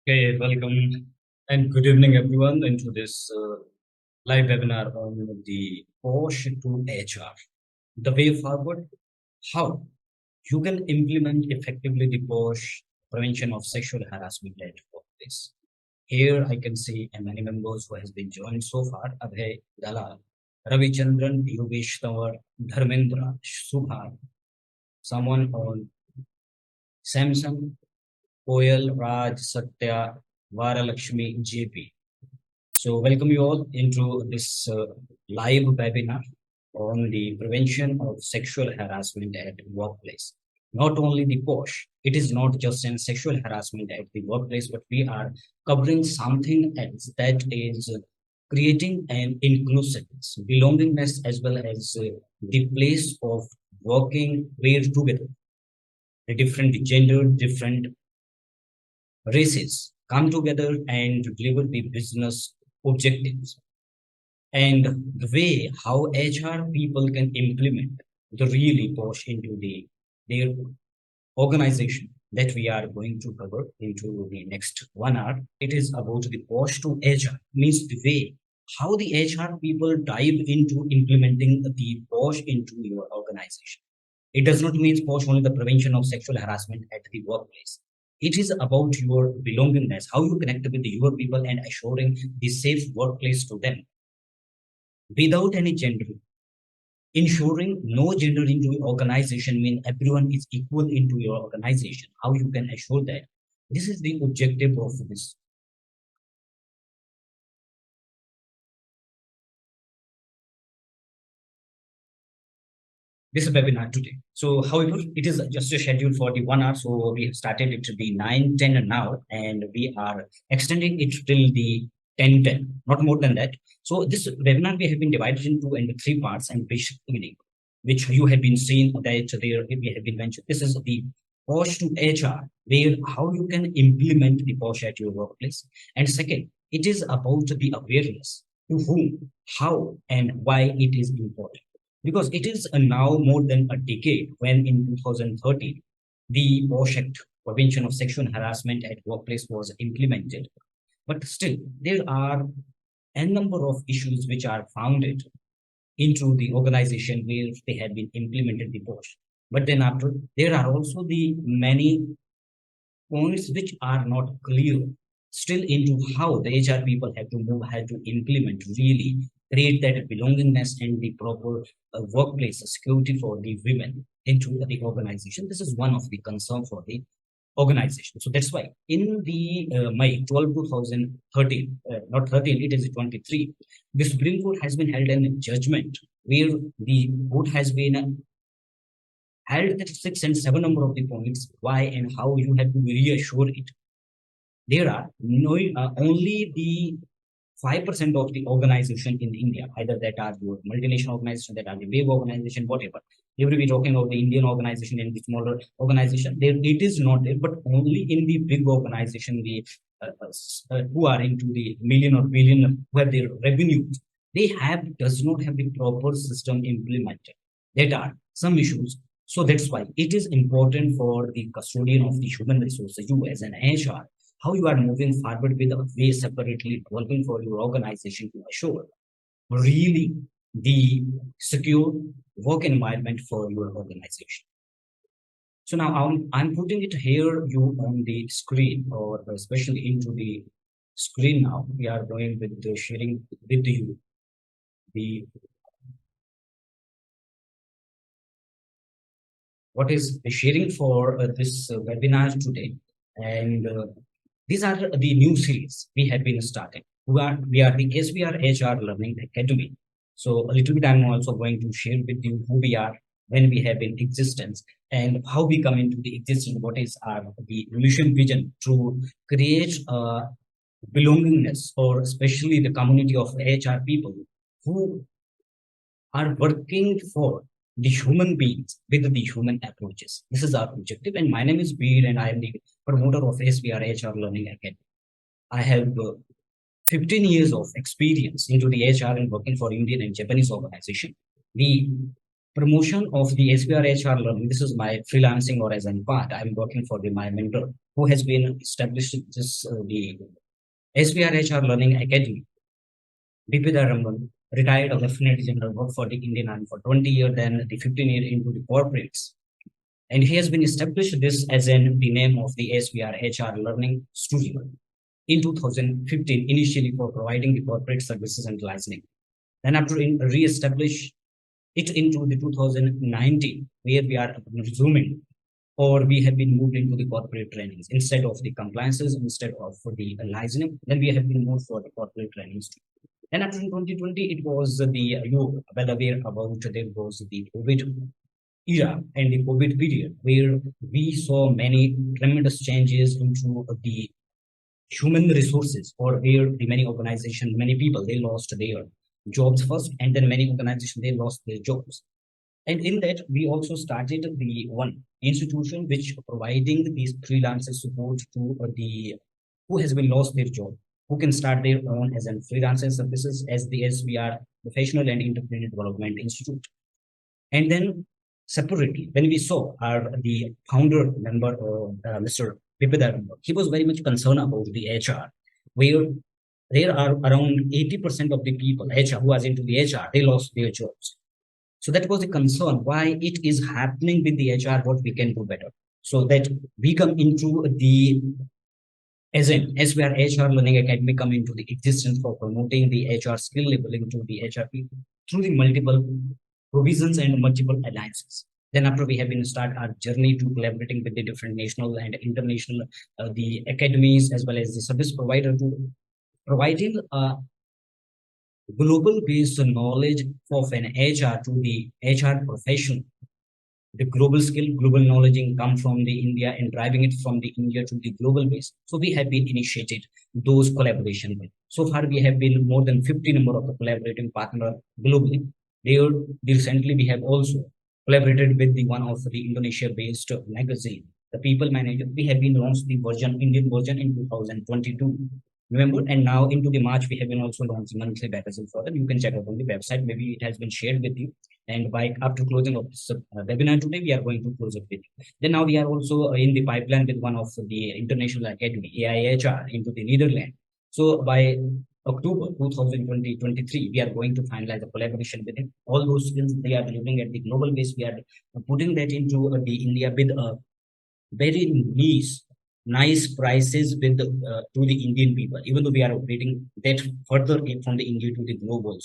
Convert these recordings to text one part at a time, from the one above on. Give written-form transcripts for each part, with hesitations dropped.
Okay, welcome and good evening, everyone, into this live webinar on the Posh to HR. The way forward, how you can implement effectively the Posh prevention of sexual harassment at workplace. Here I can see many members who has been joined so far: Abhay Dalal, Ravichandran, Yogesh Tawar, Dharmendra, Subha, someone on Samsung, Koyal, Raj, Satya, Varalakshmi, JP. So, welcome you all into this live webinar on the prevention of sexual harassment at workplace. Not only the POSH, it is not just an sexual harassment at the workplace, but we are covering something else that is creating an inclusiveness, belongingness, as well as the place of working where together, the different gender, different races come together and deliver the business objectives and the way how HR people can implement the really push into their organization that we are going to cover into the next 1 hour. It is about the push to HR, means the way how the HR people dive into implementing the push into your organization. It does not mean push only the prevention of sexual harassment at the workplace. It is about your belongingness, how you connect with your people and assuring the safe workplace to them without any gender. Ensuring no gender into your organization mean everyone is equal into your organization. How you can assure that? This is the objective of this webinar today. So, however, it is just a schedule for the 1 hour. So we have started it to be 9, 10 now, and we are extending it till the 10, 10, not more than that. So this webinar we have been divided into three parts and basic beginning, which you have been seeing that there we have been mentioned. This is the POSH to HR, where how you can implement the POSH at your workplace. And second, it is about the awareness to whom, how, and why it is important because it is now more than a decade when in 2013 the POSH Act Prevention of Sexual Harassment at Workplace was implemented. But still, there are a number of issues which are founded into the organization where they have been implemented the POSH. But then after, there are also the many points which are not clear still into how the HR people have to move, have to implement, really create that belongingness and the proper workplace security for the women into the organization. This is one of the concern for the organization. So that's why in the May 12, 2013, not 13, it is 23, the Supreme Court has been held in judgment where the court has been held that 6 and 7 number of the points, why and how you have to reassure it. There are no, only the 5% of the organization in India, either that are your multinational organization, that are the big organization, whatever. They will be talking about the Indian organization and the smaller organization. There, it is not there, but only in the big organization, the who are into the million or billion, where their revenue, they have does not have the proper system implemented. That are some issues. So that's why it is important for the custodian of the human resources, you as an HR, how you are moving forward with a way separately developing for your organization to assure really the secure work environment for your organization. So now I'm putting it here you on the screen or especially into the screen now. We are going with the sharing with you the what is the sharing for this webinar today. And these are the new series we have been starting. We are the SBR HR Learning Academy. So a little bit I'm also going to share with you who we are, when we have in existence, and how we come into the existence, what is our the mission vision to create a belongingness or especially the community of HR people who are working for the human beings with the human approaches. This is our objective. And my name is Beer, and I am the promoter of SBR HR Learning Academy. I have 15 years of experience into the HR and working for Indian and Japanese organization. The promotion of the SBR HR learning. This is my freelancing or as an part. I'm working for my mentor who has been established this the SBR HR Learning Academy. BP Raman, retired Lieutenant General, worked for the Indian Army for 20 years, then the 15 years into the corporates. And he has been established this as in the name of the SBR HR Learning Studio in 2015, initially for providing the corporate services and licensing. Then after re-establish it into the 2019, where we are resuming or we have been moved into the corporate trainings instead of the compliances, instead of for the licensing, then we have been moved for the corporate trainings. And after 2020, it was the you well aware about there was the COVID era and the COVID period where we saw many tremendous changes into the human resources, or where the many organizations, many people they lost their jobs first, and then many organizations they lost their jobs. And in that, we also started the one institution which providing these freelancer support to the who has been lost their job, who can start their own as a freelancer services as the SBR Professional and Entrepreneurial Development Institute. And then separately, when we saw our the founder member, Mr. Vipidar, he was very much concerned about the HR, where there are around 80% of the people HR who was into the HR, they lost their jobs. So that was a concern why it is happening with the HR, what we can do better. So that we come into the as we are HR Learning Academy come into the existence for promoting the HR skill leveling to the HR people through the multiple provisions and multiple alliances. Then after we have been start our journey to collaborating with the different national and international the academies as well as the service provider to providing global based knowledge of an HR to the HR profession. The global skill, global knowledge come from the India and driving it from the India to the global base. So we have been initiated those collaboration with. So far we have been more than 50 number of the collaborating partner globally. There recently we have also collaborated with the one of the Indonesia based magazine, the People Manager. We have been launched the version Indian version in 2022. Remember, and now into the March we have been also launching monthly magazine for them. You can check out on the website. Maybe it has been shared with you. And by after closing of this webinar today, we are going to close it with you. Then now we are also in the pipeline with one of the international academy, AIHR, into the Netherlands. So by October 2023, we are going to finalize a collaboration with it. All those skills they are delivering at the global base. We are putting that into the India with a very nice prices with to the Indian people, even though we are operating that further from the India to the global.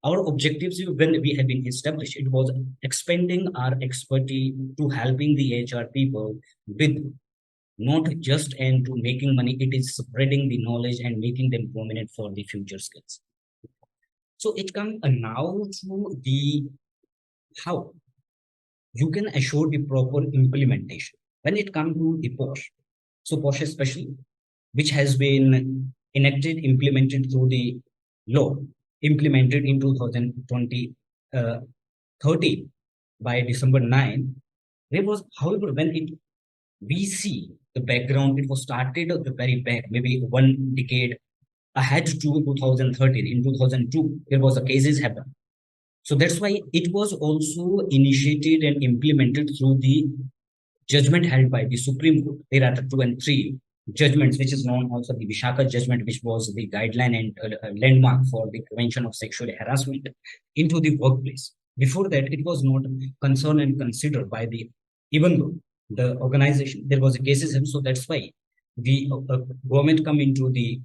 Our objectives when we have been established, it was expanding our expertise to helping the HR people with not just and to making money, it is spreading the knowledge and making them prominent for the future skills. So it comes now to the how you can assure the proper implementation when it comes to the Posh. So Posh especially, which has been enacted, implemented through the law, implemented in 2020, 13 by December 9. There was, however, when it we see the background, it was started at the very back, maybe one decade ahead to 2013. In 2002, there was a cases happen. So that's why it was also initiated and implemented through the judgment held by the Supreme Court. There are the 2 and 3 judgments, which is known also the Vishaka judgment, which was the guideline and landmark for the prevention of sexual harassment into the workplace. Before that, it was not concerned and considered by the, even though the organization, there was a cases, and so that's why the government come into the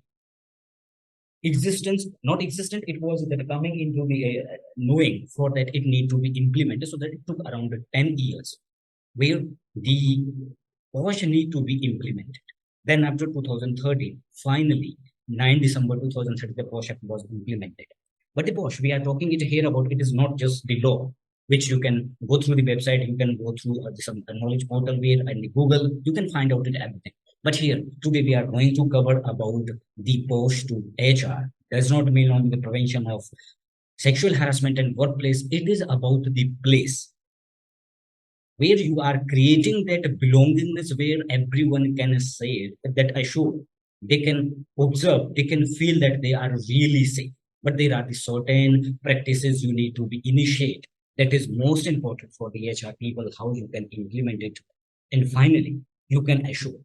existence, not existent, it was that coming into the knowing for that it need to be implemented, so that it took around 10 years where the Posh need to be implemented. Then after 2013, finally, 9 December 2013, the Posh Act was implemented. But the Posh, we are talking it here about, it is not just the law, which you can go through the website, you can go through some knowledge portal where and the Google, you can find out it everything. But here, today we are going to cover about the Posh to HR. Does not mean only the prevention of sexual harassment and workplace. It is about the place where you are creating that belongingness, where everyone can say that I should, they can observe, they can feel that they are really safe. But there are the certain practices you need to be initiate That is most important for the HR people, how you can implement it. And finally, you can assure.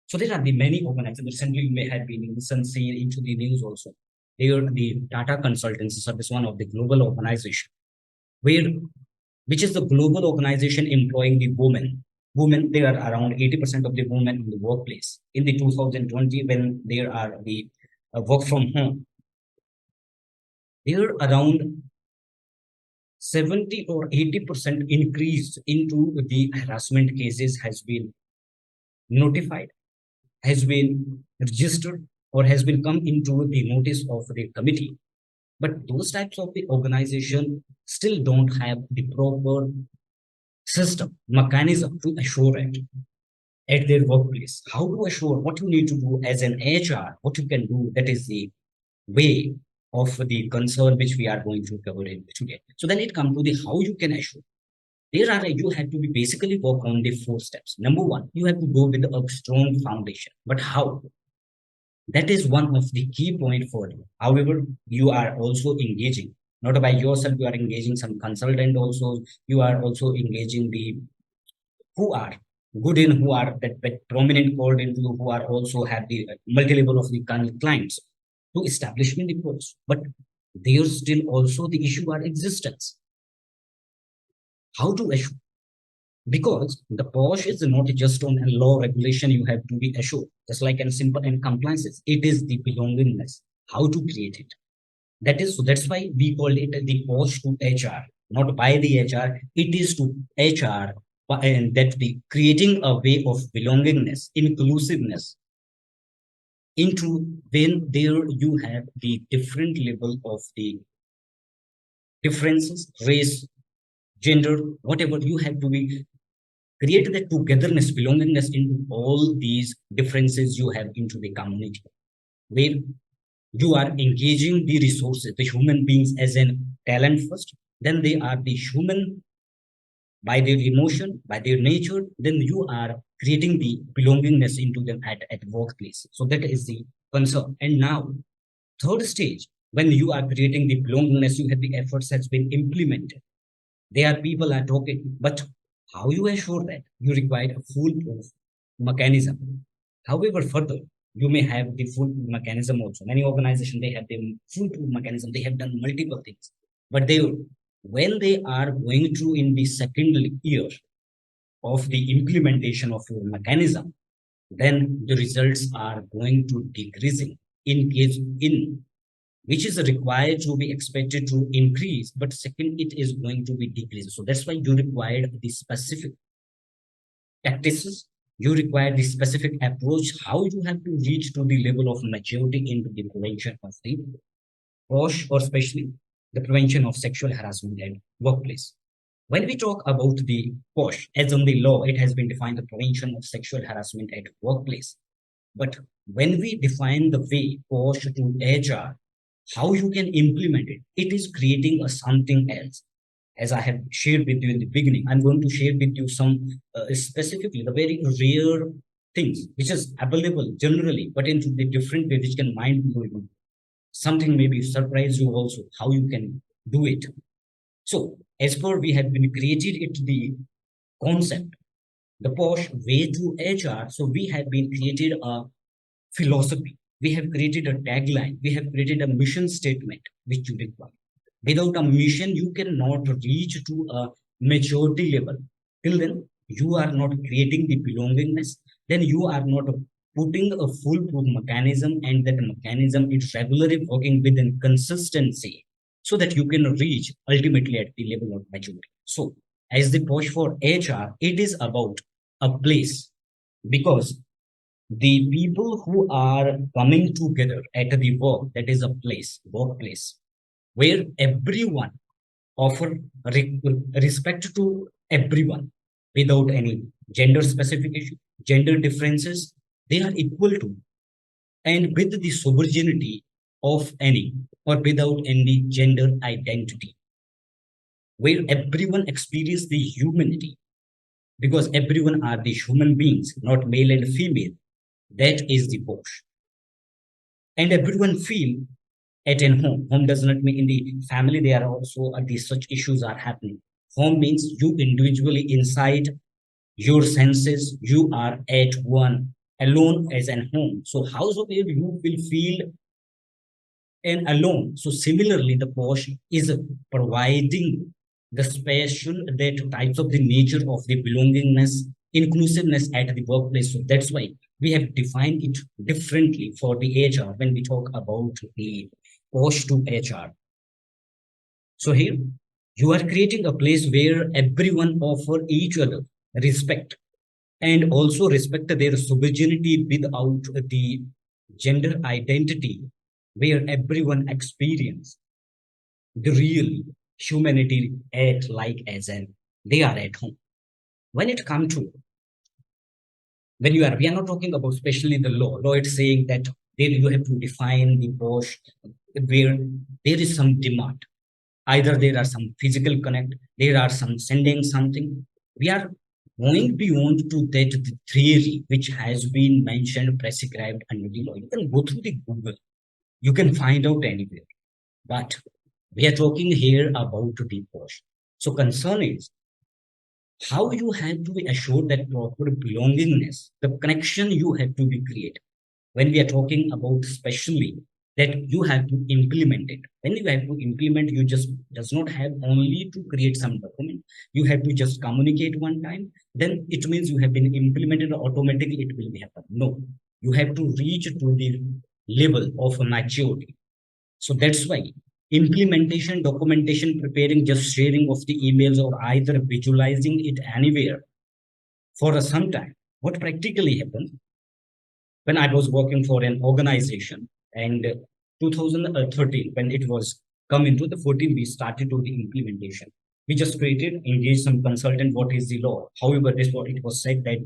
So there are the many organizations. Recently, you may have been seen into the news also. There, the Tata Consultancy Service, one of the global organization, where which is the global organization employing the women. Women, there are around 80% of the women in the workplace. In the 2020, when there are the work from home, there are around 70 or 80% increase into the harassment cases has been notified, has been registered, or has been come into the notice of the committee. But those types of the organization still don't have the proper system, mechanism to assure it at their workplace. How to assure what you need to do as an HR, what you can do, that is the way of the concern which we are going to cover in today. So then it comes to the how you can assure. There are you have to be basically work on the four steps. Number one, you have to go with a strong foundation. But how? That is one of the key point for you. However, you are also engaging, not by yourself, you are engaging some consultant also, you are also engaging the who are good in, who are that prominent called into, who are also have the multi-level of the clients to establishment the course. But there's still also the issue are existence. How to assure? Because the POSH is not just on a law regulation you have to be assured, just like in simple and compliances. It is the belongingness, how to create it. That is, so that's why we call it the POSH to HR, not by the HR, it is to HR, and that the creating a way of belongingness, inclusiveness into when there you have the different level of the differences, race, gender, whatever you have to be create that togetherness, belongingness into all these differences you have into the community, where you are engaging the resources, the human beings as an talent first, then they are the human by their emotion, by their nature, then you are creating the belongingness into them at workplace. So that is the concern. And now, third stage, when you are creating the belongingness, you have the efforts has been implemented. There are people are talking, but how you assure that? You require a foolproof mechanism. However, further, you may have the full mechanism also. Many organizations they have the foolproof mechanism. They have done multiple things, but they when they are going through in the second year of the implementation of your mechanism, then the results are going to decreasing in case in which is required to be expected to increase, but second, it is going to be decreased. So that's why you require the specific tactics, you require the specific approach, how you have to reach to the level of maturity into the prevention of the POSH or especially the prevention of sexual harassment at workplace. When we talk about the POSH, as on the law, it has been defined the prevention of sexual harassment at workplace. But when we define the way POSH to HR, how you can implement it, it is creating a something else. As I have shared with you in the beginning, I'm going to share with you some specifically the very rare things which is available generally, but into the different way which can mind you. Something maybe surprise you also how you can do it. So as per we have been created it the concept, the POSH way to HR. So we have been created a philosophy. We have created a tagline. We have created a mission statement which you require. Without a mission, you cannot reach to a maturity level. Till then, you are not creating the belongingness. Then you are not putting a foolproof mechanism, and that mechanism is regularly working within consistency so that you can reach ultimately at the level of maturity. So, as the push for HR, it is about a place because the people who are coming together at the work, that is a place, workplace, where everyone offer respect to everyone without any gender specification, gender differences, they are equal to, and with the sovereignty of any or without any gender identity, where everyone experience the humanity because everyone are the human beings, not male and female. That is the push. And everyone feel at an home. Home does not mean in the family. There are also these such issues are happening. Home means you individually inside your senses. You are at one alone as an home. So house of you will feel and alone. So similarly, the Posh is providing the special that types of the nature of the belongingness, inclusiveness at the workplace. So that's why we have defined it differently for the HR when we talk about the Posh to HR. So here you are creating a place where everyone offer each other respect and also respect their sovereignty without the gender identity, where everyone experience the real humanity at like as an they are at home. When it comes to when you are we are not talking about especially the law. Law it's saying that there you have to define the Posh where there is some demand. Either there are some physical connect, there are some sending something. We are going beyond to that the theory which has been mentioned, prescribed under the law. You can go through the Google, you can find out anywhere. But we are talking here about the Posh. So concern is how you have to be assured that proper belongingness, the connection you have to be created when we are talking about especially that you have to implement it. When you have to implement, you just does not have only to create some document. You have to just communicate one time, then it means you have been implemented automatically it will be happen. No, you have to reach to the level of maturity. So that's why implementation, documentation, preparing, just sharing of the emails or either visualizing it anywhere for some time. What practically happens when I was working for an organization and 2013, when it was come into the 14, we started to the implementation. We just created, engaged some consultant, what is the law. However, this what it was said that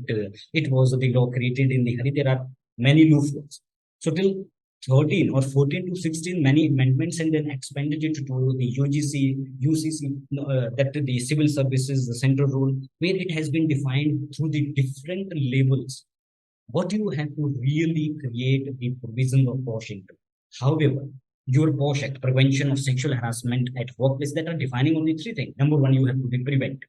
it was the law created in the hurry. There are many loopholes. So till 13 or 14 to 16, many amendments and then expanded it to the UGC, UCC, that the civil services, the central rule, where it has been defined through the different levels what you have to really create the provision of Posh into. However, your Posh Act, prevention of sexual harassment at workplace, that are defining only three things. Number one, you have to be prevent.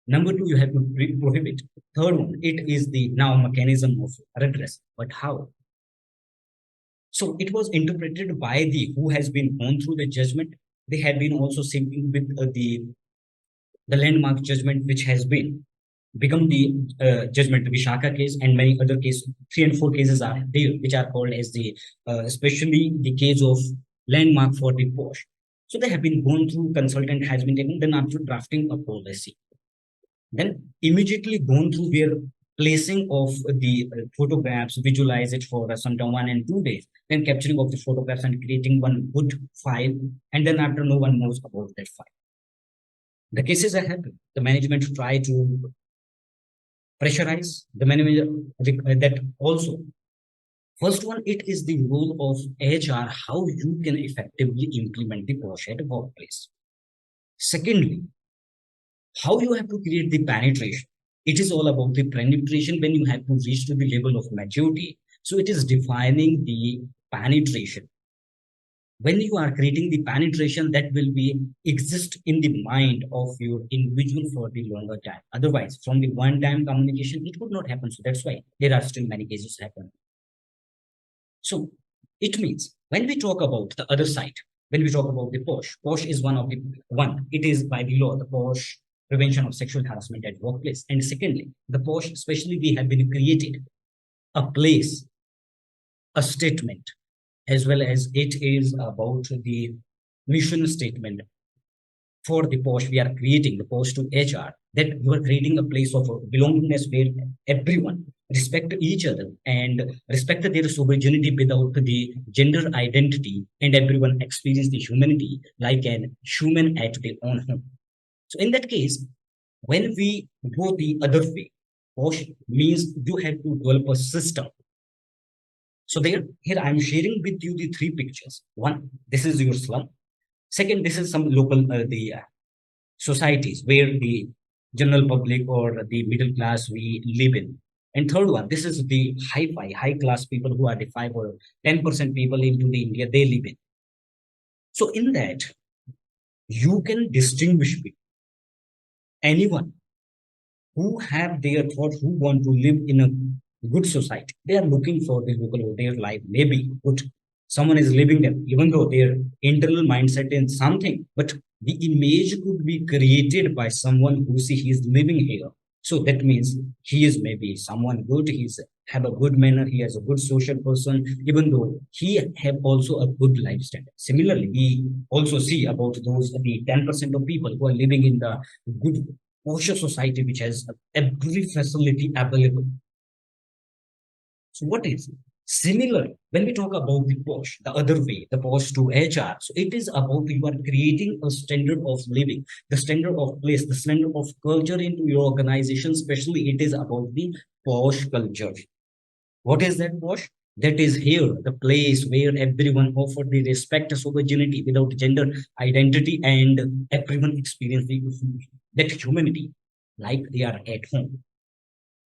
Number two, you have to prohibit. Third one, it is the now mechanism of redress. But how? So it was interpreted by the who has been gone through the judgment. They have been also simping with the landmark judgment which has been become the judgment, the Vishaka case and many other cases. 3 and 4 cases are there, which are called as the, especially the case of landmark for the Posh. So they have been gone through, consultant has been taken, then after drafting a policy, then immediately gone through their placing of the photographs, visualize it for some 1 and 2 days, then capturing of the photographs and creating one good file, and then after no one knows about that file. The cases are happening. The management try to pressurize the manager that also first one it is the role of HR how you can effectively implement the Posh at workplace. Secondly, how you have to create the penetration. It is all about the penetration when you have to reach to the level of maturity. So it is defining the penetration. When you are creating the penetration, that will be exist in the mind of your individual for the longer time. Otherwise, from the one time communication, it would not happen. So that's why there are still many cases happen. So it means when we talk about the other side, when we talk about the Posh, Posh is one of the one. It is by the law the Posh prevention of sexual harassment at workplace. And secondly, the Posh, especially we have been created a place, a statement, as well as it is about the mission statement for the Posh. We are creating the Posh to HR that you are creating a place of belongingness where everyone respect each other and respect their sovereignty without the gender identity, and everyone experience the humanity like an human at their own home. So in that case, when we go the other way, Posh means you have to develop a system. So there, here I'm sharing with you the three pictures. One, this is your slum. Second, this is some local the societies where the general public or the middle class we live in. And third one, this is the high class people who are the 5 or 10% people into the India they live in. So in that, you can distinguish between anyone who have their thought, who want to live in a good society. They are looking for the local, their life may be good. Someone is living them, even though their internal mindset is something, but the image could be created by someone who see he is living here. So that means he is maybe someone good, he's have a good manner, he has a good social person, even though he have also a good life standard. Similarly, we also see about those the 10% of people who are living in the good Posh society which has every facility available. So what is it? Similar when we talk about the Posh, the other way, the Posh to HR. So it is about you are creating a standard of living, the standard of place, the standard of culture into your organization. Especially, it is about the Posh culture. What is that, Posh? That is here, the place where everyone offered the respect, sovereignty without gender identity, and everyone experience that humanity like they are at home.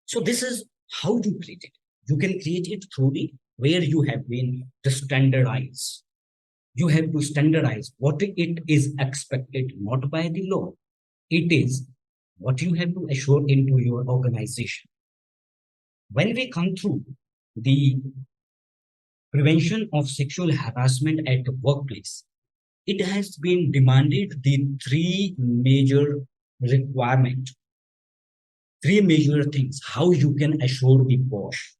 So this is how you create it. You can create it through the where you have been to standardize. You have to standardize what it is expected, not by the law. It is what you have to assure into your organization. When we come through the prevention of sexual harassment at the workplace, it has been demanded the requirement, three major things how you can assure the Posh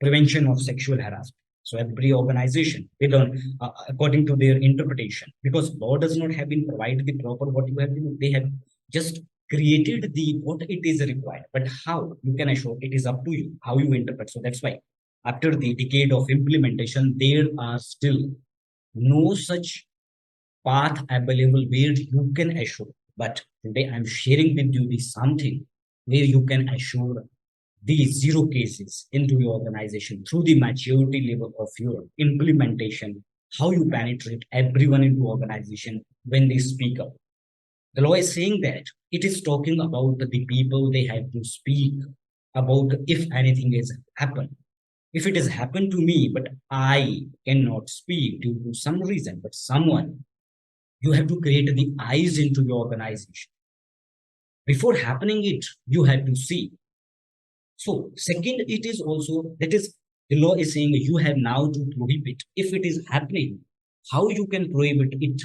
prevention of sexual harassment. So every organization, they learn according to their interpretation, because law does not have been provided the proper what you have to do. They have just created the what it is required, but how you can assure it is up to you how you interpret. So that's why after the decade of implementation, there are still no such path available where you can assure. But today I'm sharing with you the something where you can assure these zero cases into your organization through the maturity level of your implementation, how you penetrate everyone into organization when they speak up. The law is saying that it is talking about the people they have to speak about if anything has happened. If it has happened to me, but I cannot speak due to some reason, but someone, you have to create the eyes into your organization. Before happening it, you have to see. So second, it is also that is the law is saying you have now to prohibit. If it is happening, how you can prohibit it?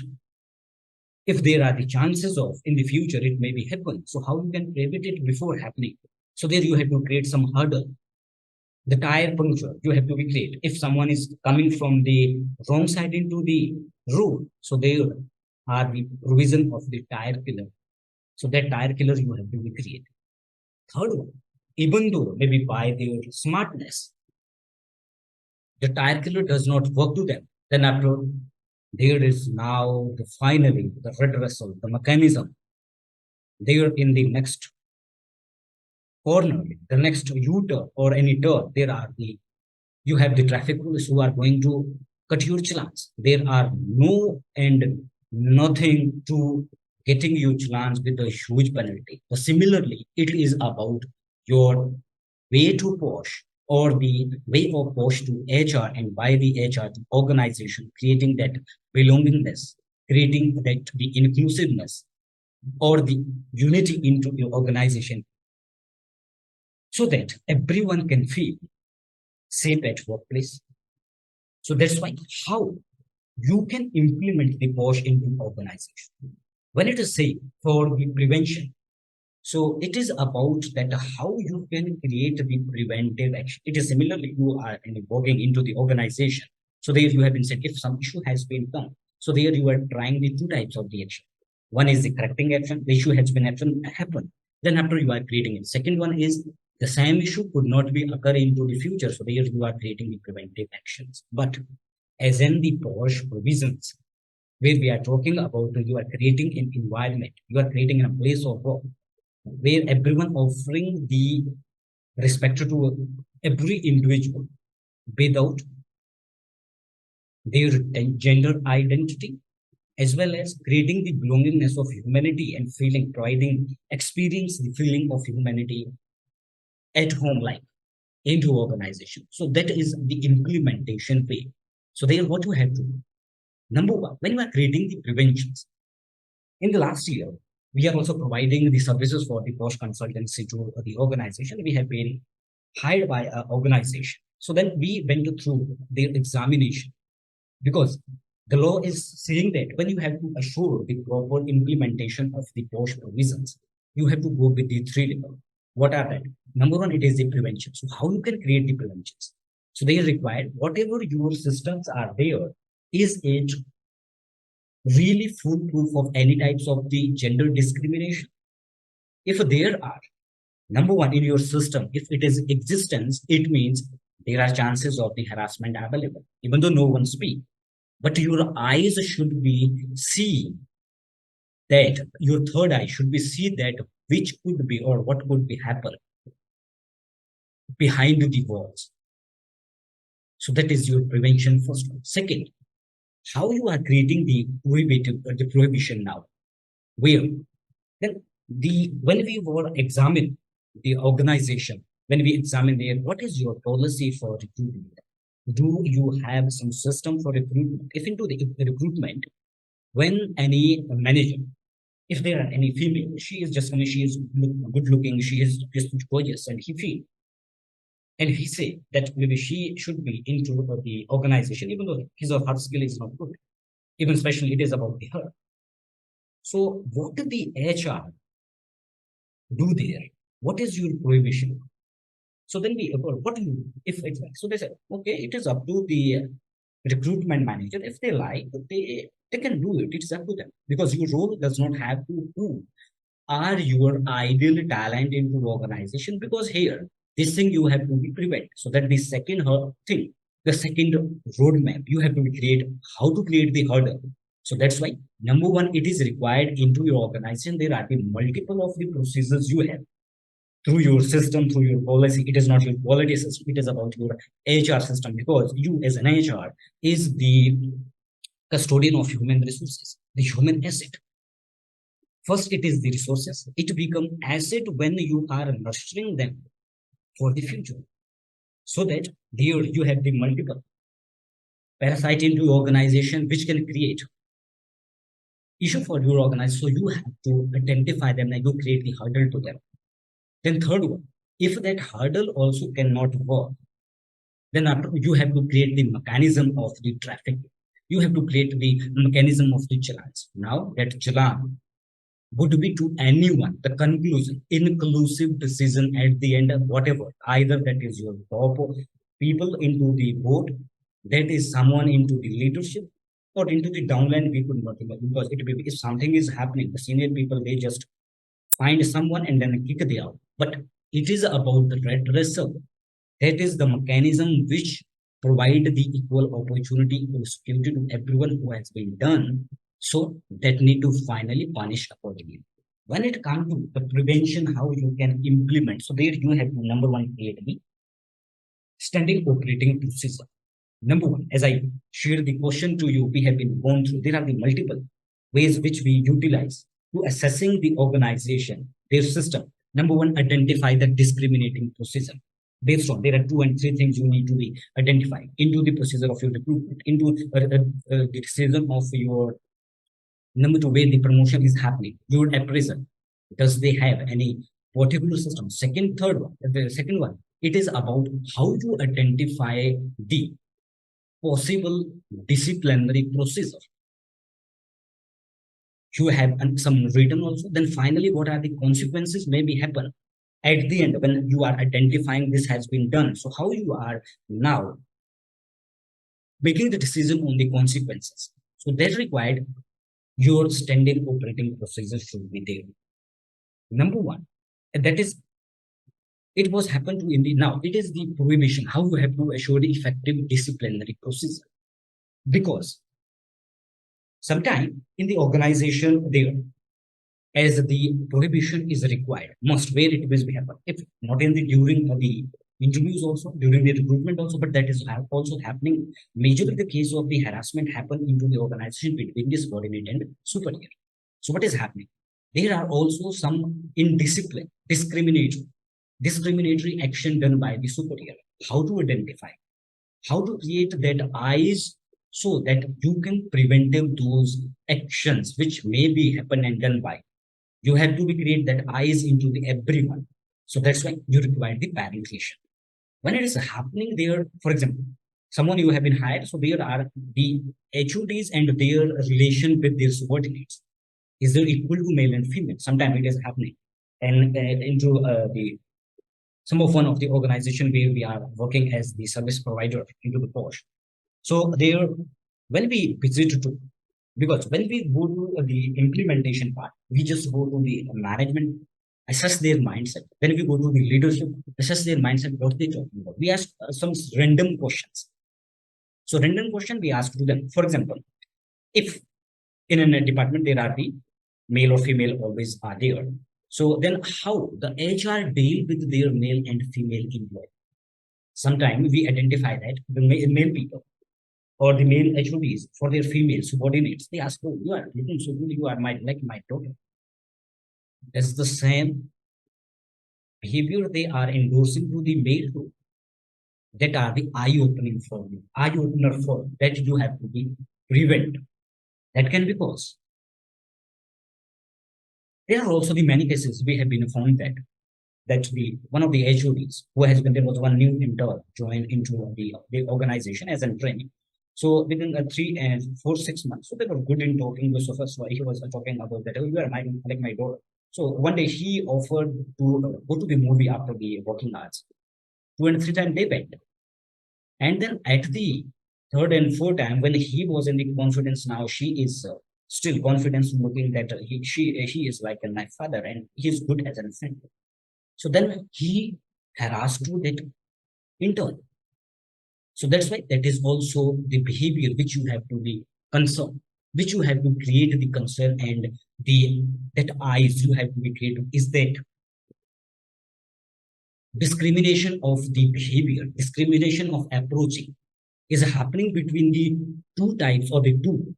If there are the chances of in the future it may be happen. So how you can prohibit it before happening? So there you have to create some hurdle. The tire puncture you have to be create. If someone is coming from the wrong side into the road, so there are the provision of the tire killer. So that tire killer you have to be create. Third one, even though maybe by their smartness, the tire killer does not work to them. Then after there is now the finally the redressal, the mechanism. There in the next corner, the next U-turn or any turn, there are the you have the traffic police who are going to cut your challans. There are no and nothing to getting you challans with a huge penalty. So similarly, it is about your way to Posh or the way of Posh to HR and by the HR to organization, creating that belongingness, creating that the inclusiveness or the unity into your organization so that everyone can feel safe at workplace. So that's why how you can implement the Posh into organization. When it is safe for the prevention, so it is about that how you can create the preventive action. It is similarly you are working into the organization. So there you have been said if some issue has been come. So there you are trying the two types of the action. One is the correcting action. The issue has been happened. Then after you are creating it. Second one is the same issue could not be occur into the future. So there you are creating the preventive actions. But as in the Posh provisions, where we are talking about you are creating an environment, you are creating a place of work where everyone offering the respect to every individual without their gender identity, as well as creating the belongingness of humanity and feeling, providing experience the feeling of humanity at home, like into organization. So that is the implementation way. So there, what you have to do. Number one, when you are creating the preventions, in the last year, we are also providing the services for the post consultancy to the organization. We have been hired by an organization. So then we went through their examination because the law is saying that when you have to assure the proper implementation of the post provisions, you have to go with the three levels. What are that? Number one, it is the prevention. So how you can create the preventions? So they are required, whatever your systems are there, is it really foolproof of any types of the gender discrimination? If there are, number one, in your system, if it is existence, it means there are chances of the harassment available, even though no one speak. But your eyes should be see that, your third eye should be see that which could be or what could be happen behind the walls. So that is your prevention first one. Second, how you are creating the the prohibition now. Where? Then when we were examine the organization, when we examine there, what is your policy for recruitment? Do you have some system for recruitment? If into the recruitment, when any manager, if there are any female, she is just, I mean, she is good looking, she is just gorgeous, and he feel, and he say that maybe she should be into the organization, even though his or her skill is not good, even especially it is about the her. So what do the HR do there? What is your prohibition? So then we, what do you, if it's like, so they say, okay, it is up to the recruitment manager. If they like, they can do it. It's up to them because your role does not have to prove are your ideal talent into organization, because here this thing you have to be prevent. So that the second thing, the second roadmap you have to create, how to create the hurdle. So that's why number one, it is required into your organization. There are the multiple of the procedures you have through your system, through your policy. It is not your quality system, it is about your HR system, because you as an HR is the custodian of human resources, the human asset. First, it is the resources. It become asset when you are nurturing them for the future. So that there you have the multiple parasite into organization which can create issue for your organization. So you have to identify them and you create the hurdle to them. Then third one, if that hurdle also cannot work, then after you have to create the mechanism of the traffic. You have to create the mechanism of the challenge. Now that challenge would be to anyone, the conclusion, inclusive decision at the end of whatever, either that is your top people into the board, that is someone into the leadership, or into the downline people, not because it will be, if something is happening, the senior people, they just find someone and then kick they out. But it is about the red wrestle. That is the mechanism which provide the equal opportunity or security to everyone who has been done. So that need to finally punish accordingly. When it comes to the prevention, how you can implement, so there you have to number one, create the standing operating procedure. Number one, as I shared the question to you, we have been gone through, there are the multiple ways which we utilize to assessing the organization, their system. Number one, identify the discriminating procedure. Based on, there are two and three things you need to be identified into the procedure of your recruitment, into the decision of your number two, where the promotion is happening, your appraisal. Does they have any particular system? Third one, the second one, it is about how to identify the possible disciplinary procedure. You have some written also. Then finally, what are the consequences may be happen at the end when you are identifying this has been done. So how you are now making the decision on the consequences. So that required your standard operating procedure should be there. Number one, and that is, it was happened to India. Now it is the prohibition, how you have to assure the effective disciplinary procedure. Because sometime in the organization there, as the prohibition is required, must where it will be happen. If not in the during the interviews also, during the recruitment also, but that is also happening. Majorly the case of the harassment happen into the organization between the subordinate and superior. So what is happening? There are also some indiscipline, discriminatory action done by the superior. How to identify? How to create that eyes so that you can preventive those actions which may be happen and done by. You have to be create that eyes into the everyone. So that's why you require the parentation. When it is happening there, for example, someone you have been hired, so there are the HODs and their relation with their subordinates. Is there equal to male and female? Sometimes it is happening. And into the some of one of the organization where we are working as the service provider into the Posh. So there, when we visit to, because when we go to the implementation part, we just go to the management, assess their mindset. Then we go to the leadership, assess their mindset, what they talking about. We ask some random questions. So random question we ask to them. For example, if in a department there are the male or female always are there. So then how the HR deal with their male and female employee? Sometimes we identify that the male people or the male HODs for their female subordinates, they ask, oh, you are looking so good, you are my like my daughter. That's the same behavior they are endorsing to the male too. That are the eye-opening for you, eye-opener for that you have to be prevent. That can be cause. There are also the many cases we have been found that the one of the HODs who has been there was one new intern joined into the organization as a training. So within 3 and 4 6 months, so they were good in talking. So first he was talking about that, oh, you are my like my daughter. So one day he offered to go to the movie after the working hours. 2 and 3 times they went, and then at the third and fourth time when he was in the confidence, now she is still confidence looking that he is like my father and he is good as a friend. So then he harassed to that intern. So that's why that is also the behavior which you have to be concerned, which you have to create the concern and the that eyes you have to be created is that discrimination of the behavior, discrimination of approaching is happening between the two types or the two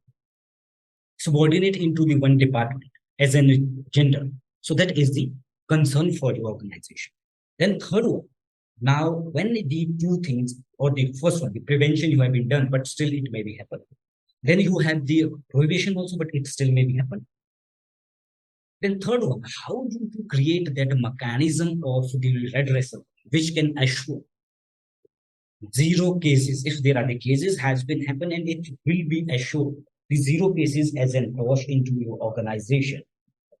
subordinate into the one department as a gender. So that is the concern for your organization. Then third one, now when the two things or the first one, the prevention you have been done, but still it may be happen. Then you have the prohibition also, but it still may be happen. Then third one, how do you create that mechanism of the redressal, which can assure zero cases, if there are the cases has been happen and it will be assured the zero cases as an wash into your organization.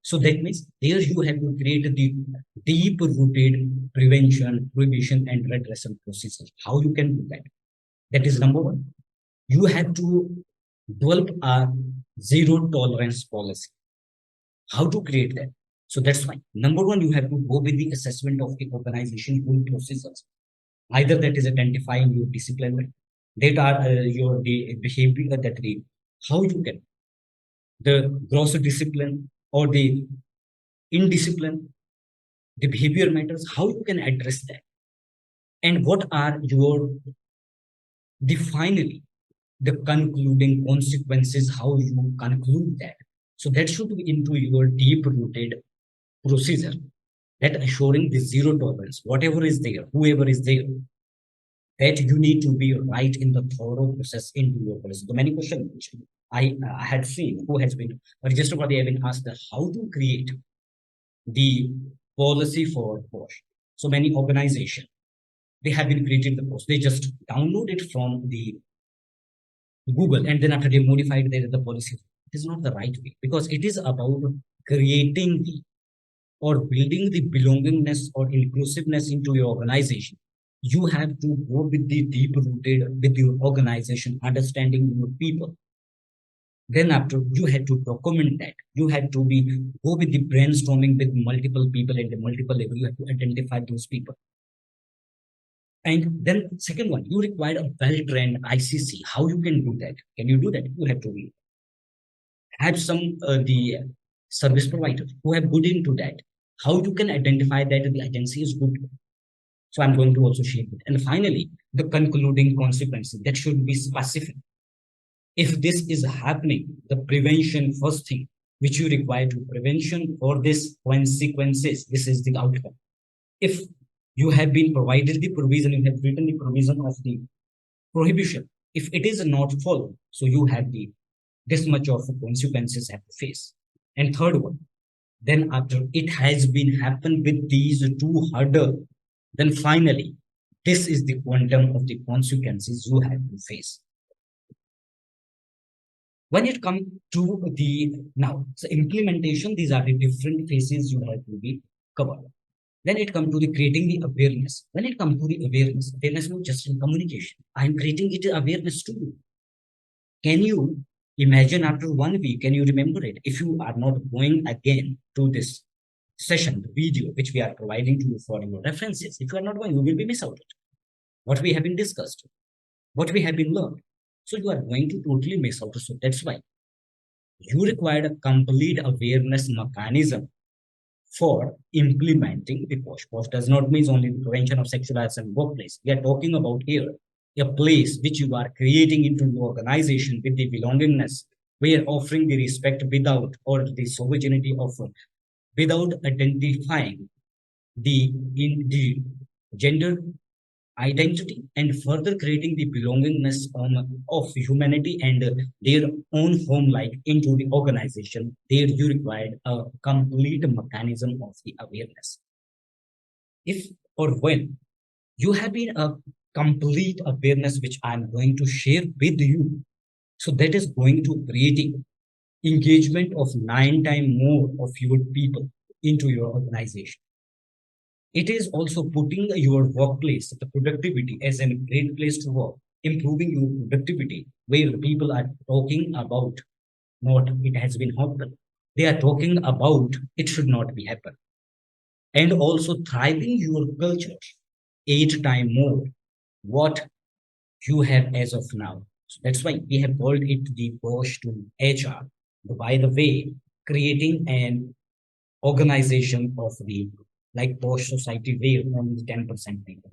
So that means there you have to create the deep rooted prevention, prohibition, and redressal processes. How you can do that? That is number one. You have to develop a zero tolerance policy. How to create that? So that's why number one, you have to go with the assessment of the organization rule procedures. Either that is identifying your discipline, that are your the behavior that the how you can the gross discipline or the indiscipline, the behavior matters, how you can address that, and what are your the finally the concluding consequences, how you conclude that. So that should be into your deep rooted procedure that assuring the zero tolerance, whatever is there, whoever is there, that you need to be right in the thorough process into your policy. The many questions which I had seen who has been registered for, they have been asked that how to create the policy for Posh. So many organizations, they have been created the post. They just download it from the Google and then after they modified the policy. It is not the right way because it is about creating the or building the belongingness or inclusiveness into your organization. You have to go with the deep rooted with your organization, understanding your people. Then after you had to document that, you had to be go with the brainstorming with multiple people at the multiple level. You have to identify those people. And then second one, you require a well-trained ICC. How you can do that? Can you do that? You have to be have some the service providers who have good into that. How you can identify that the agency is good. So I'm going to also share it. And finally, the concluding consequences that should be specific. If this is happening, the prevention first thing which you require to prevention for this consequences, this is the outcome. If you have been provided the provision, you have written the provision of the prohibition, If it is not followed, so you have the this much of consequences have to face. And third one, then after it has been happened with these two hurdle, then finally, this is the quantum of the consequences you have to face. When it comes to the now, so implementation, these are the different phases you have to be covered. Then it comes to the creating the awareness. When it comes to the awareness not just in communication. I'm creating it awareness too. Can you imagine after 1 week, can you remember it? If you are not going again to this session, the video which we are providing to you for your references, if you are not going, you will be miss out it. What we have been discussed, what we have been learned. So you are going to totally miss out. So that's why you require a complete awareness mechanism for implementing the POSH. POSH does not mean only the prevention of sexual harassment workplace. We are talking about here a place which you are creating into your organization with the belongingness, where offering the respect without or the sovereignty of without identifying the gender identity and further creating the belongingness of humanity and their own home like into the organization. There you required a complete mechanism of the awareness. If or when you have been a complete awareness which I'm going to share with you, so that is going to creating engagement of 9 times more of your people into your organization. It is also putting your workplace, the productivity as a great place to work, improving your productivity, where people are talking about not it has been happened. They are talking about it should not be happen. And also thriving your culture 8 times more what you have as of now. So that's why we have called it the Posh to HR. By the way, creating an organization of the like Posh society where only 10% people.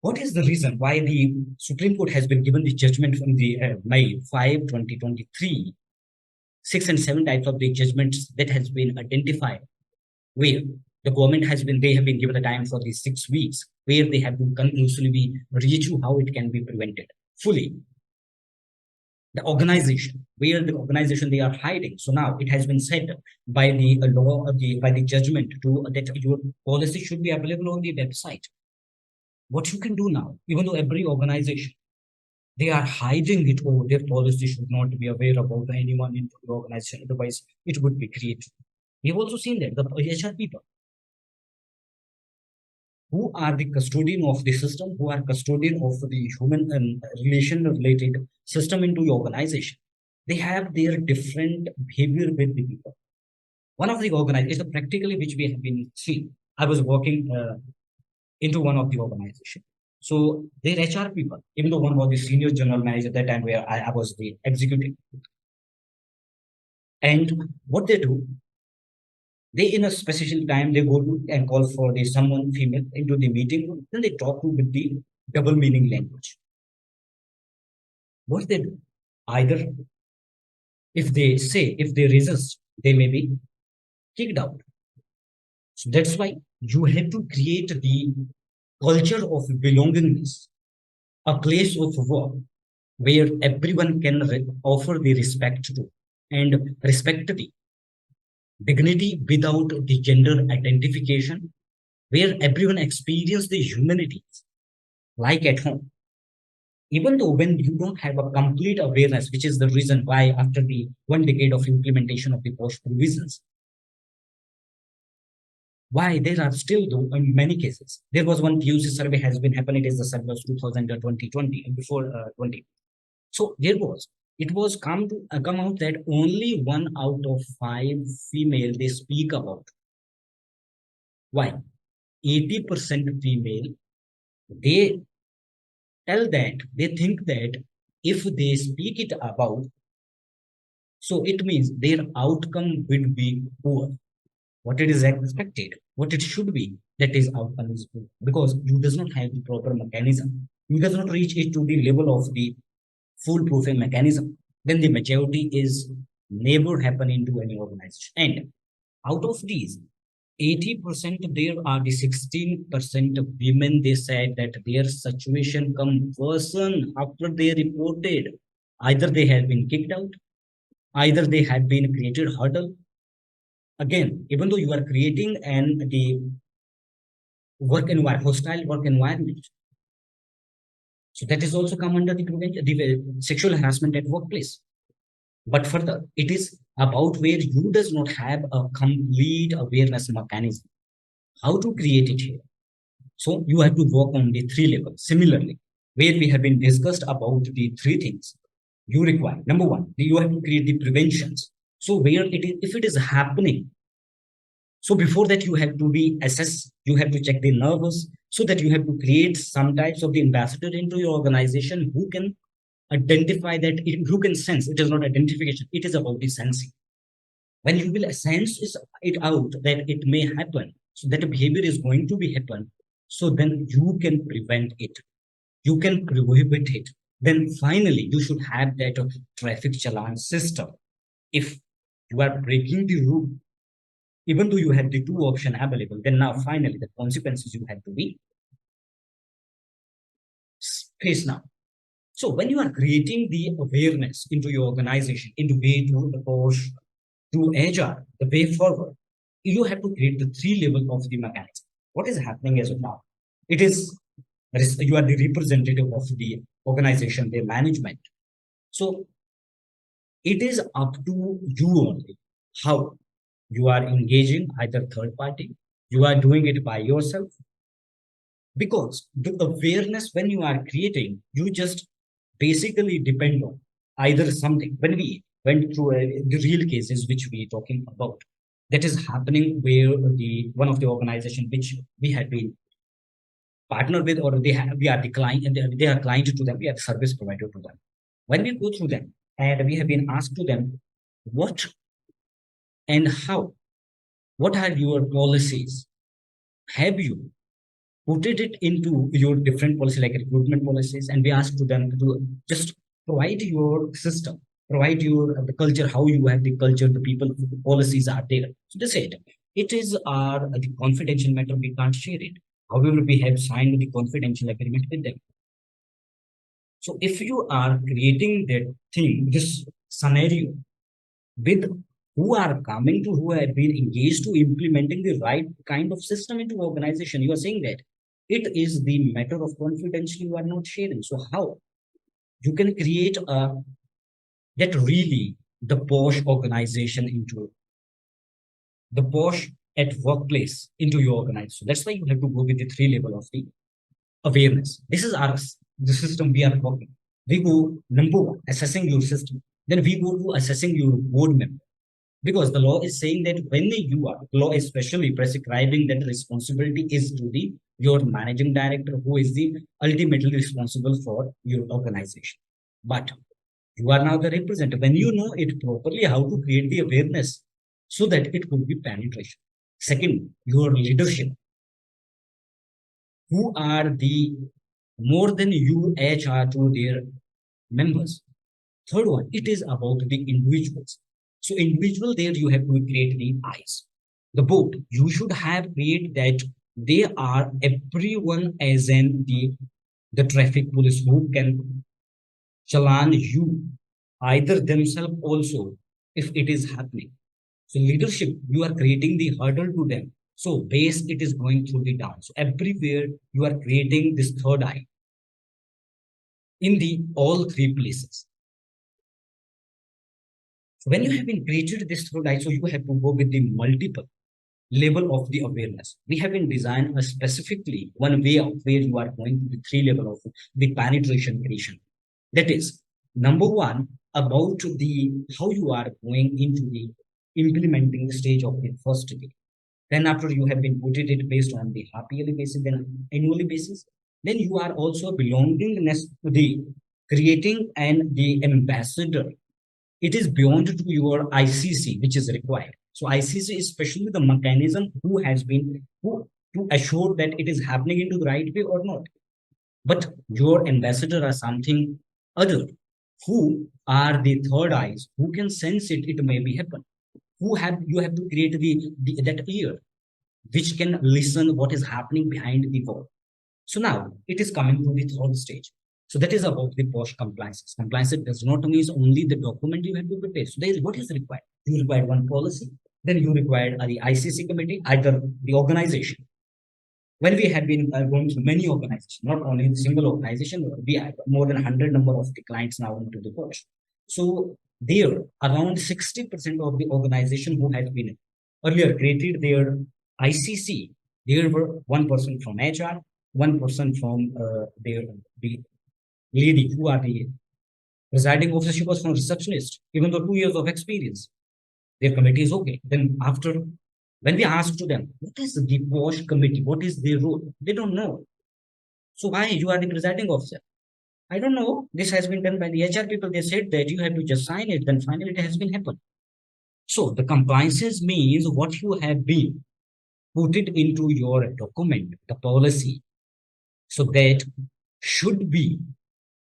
What is the reason why the Supreme Court has been given the judgment from the May 5, 2023, 6 and 7 types of the judgments that has been identified, where the government has been, they have been given the time for these 6 weeks, where they have been conclusively review how it can be prevented fully. The organization, where the organization they are hiding. So now it has been said by the law, by the judgment to that your policy should be available on the website. What you can do now, even though every organization, they are hiding it or their policy should not be aware about anyone in the organization, otherwise it would be created. We've also seen that the HR people who are the custodian of the system, who are custodian of the human relation related system into your organization, they have their different behavior with the people. One of the organizations, practically which we have been seeing, I was working into one of the organization. So their HR people, even though one was the senior general manager at that time where I was the executive. And what they do, they in a specific time they go to and call for the someone female into the meeting room, then they talk to with the double meaning language. What they do, either if they resist, they may be kicked out. So that's why you have to create the culture of belongingness, a place of work where everyone can offer the respect to and respect the dignity without the gender identification, where everyone experiences the humanity like at home. Even though when you don't have a complete awareness, which is the reason why after the 1 decade of implementation of the post provisions, why there are still though in many cases. There was one PUC survey has been happening, it is the survey of 2020 and before 20. So there was, it was come out that only 1 out of 5 female they speak about. Why? 80% female, they tell that they think that if they speak it about, so it means their outcome will be poor. What it is expected, what it should be, that is outcome is poor because you does not have the proper mechanism. You does not reach it to the level of the foolproofing mechanism. Then the majority is never happen into any organization. And out of these, 80% there are the 16% of women, they said that their situation come worsen after they reported. Either they have been kicked out, either they have been created hurdle. Again, even though you are creating and the work environment, hostile work environment, so that is also come under the prevention, the sexual harassment at workplace. But further, it is about where you does not have a complete awareness mechanism. How to create it here? So you have to work on the three levels. Similarly, where we have been discussed about the three things you require. Number one, you have to create the preventions. So where it is, if it is happening, so before that you have to be assessed, you have to check the nervous, so that you have to create some types of the ambassador into your organization who can identify that, who can sense. It is not identification, it is about the sensing. When you will sense it out that it may happen, so that a behavior is going to be happen, so then you can prevent it, you can prohibit it. Then finally you should have that traffic challan system. If you are breaking the rule, even though you have the two option available, then now finally the consequences you have to be faced now. So when you are creating the awareness into your organization, into way to the Posh, to agile, the way forward, you have to create the three level of the mechanism. What is happening as of now? It is, you are the representative of the organization, their management. So it is up to you only how you are engaging either third party, you are doing it by yourself. Because the awareness when you are creating, you just basically depend on either something. When we went through the real cases which we talking about, that is happening where the one of the organization which we had been partnered with, or we are the client, and they are client to them, we are the service provider to them. When we go through them and we have been asked to them what and how, what are your policies, have you put it into your different policy like recruitment policies, and we ask to them to just provide your system, provide your the culture, how you have the culture, the people, the policies are there. So they said it is our the confidential matter, we can't share it. However, we have signed the confidential agreement with them. So if you are creating that thing, this scenario with who are coming to, who have been engaged to implementing the right kind of system into organization, you are saying that it is the matter of confidential, you are not sharing. So how you can create a that really the Posh organization into the Posh at workplace into your organization? So that's why you have to go with the three level of the awareness. This is our the system we are working. We go number one, assessing your system. Then we go to assessing your board member, because the law is saying that when you are, law is especially prescribing that responsibility is to the your managing director, who is the ultimately responsible for your organization. But you are now the representative. When you know it properly, how to create the awareness so that it could be penetration. Second, your leadership. Who are the more than you HR to their members? Third one, it is about the individuals. So individual there you have to create the eyes. The board, you should have create that they are everyone as in the traffic police who can challan you, either themselves also, if it is happening. So leadership, you are creating the hurdle to them. So base, it is going through the down. So everywhere you are creating this third eye in the all three places. So when you have been created this third eye, so you have to go with the multiple level of the awareness. We have been designed a specifically one way of where you are going to the three level of the penetration creation. That is number one, about the how you are going into the implementing stage of the first day. Then after you have been put it based on the half yearly basis, then annually basis, then you are also belongingness to the creating and the ambassador. It is beyond to your ICC, which is required. So ICC is especially the mechanism who has been who to assure that it is happening into the right way or not. But your ambassador are something other, who are the third eyes, who can sense it, it may be happen. Who have you have to create the that ear. which can listen what is happening behind the wall. So now it is coming to the third stage. So that is about the post compliance. Compliance does not mean only the document you have to prepare. So there is what is required. You require one policy, then you require the ICC committee, either the organization. When we have been going through many organizations, not only the single organization, we have more than 100 number of the clients now into the post. So there, around 60% of the organization who had been earlier created their ICC, there were one person from HR, one person from the lady who are the presiding officer, she was from receptionist, even though 2 years of experience. Their committee is okay. Then after, when we asked to them, what is the Posh committee? What is their role? They don't know. So why you are the presiding officer? I don't know. This has been done by the HR people. They said that you have to just sign it. Then finally it has been happened. So the compliances means what you have been put it into your document, the policy, so that should be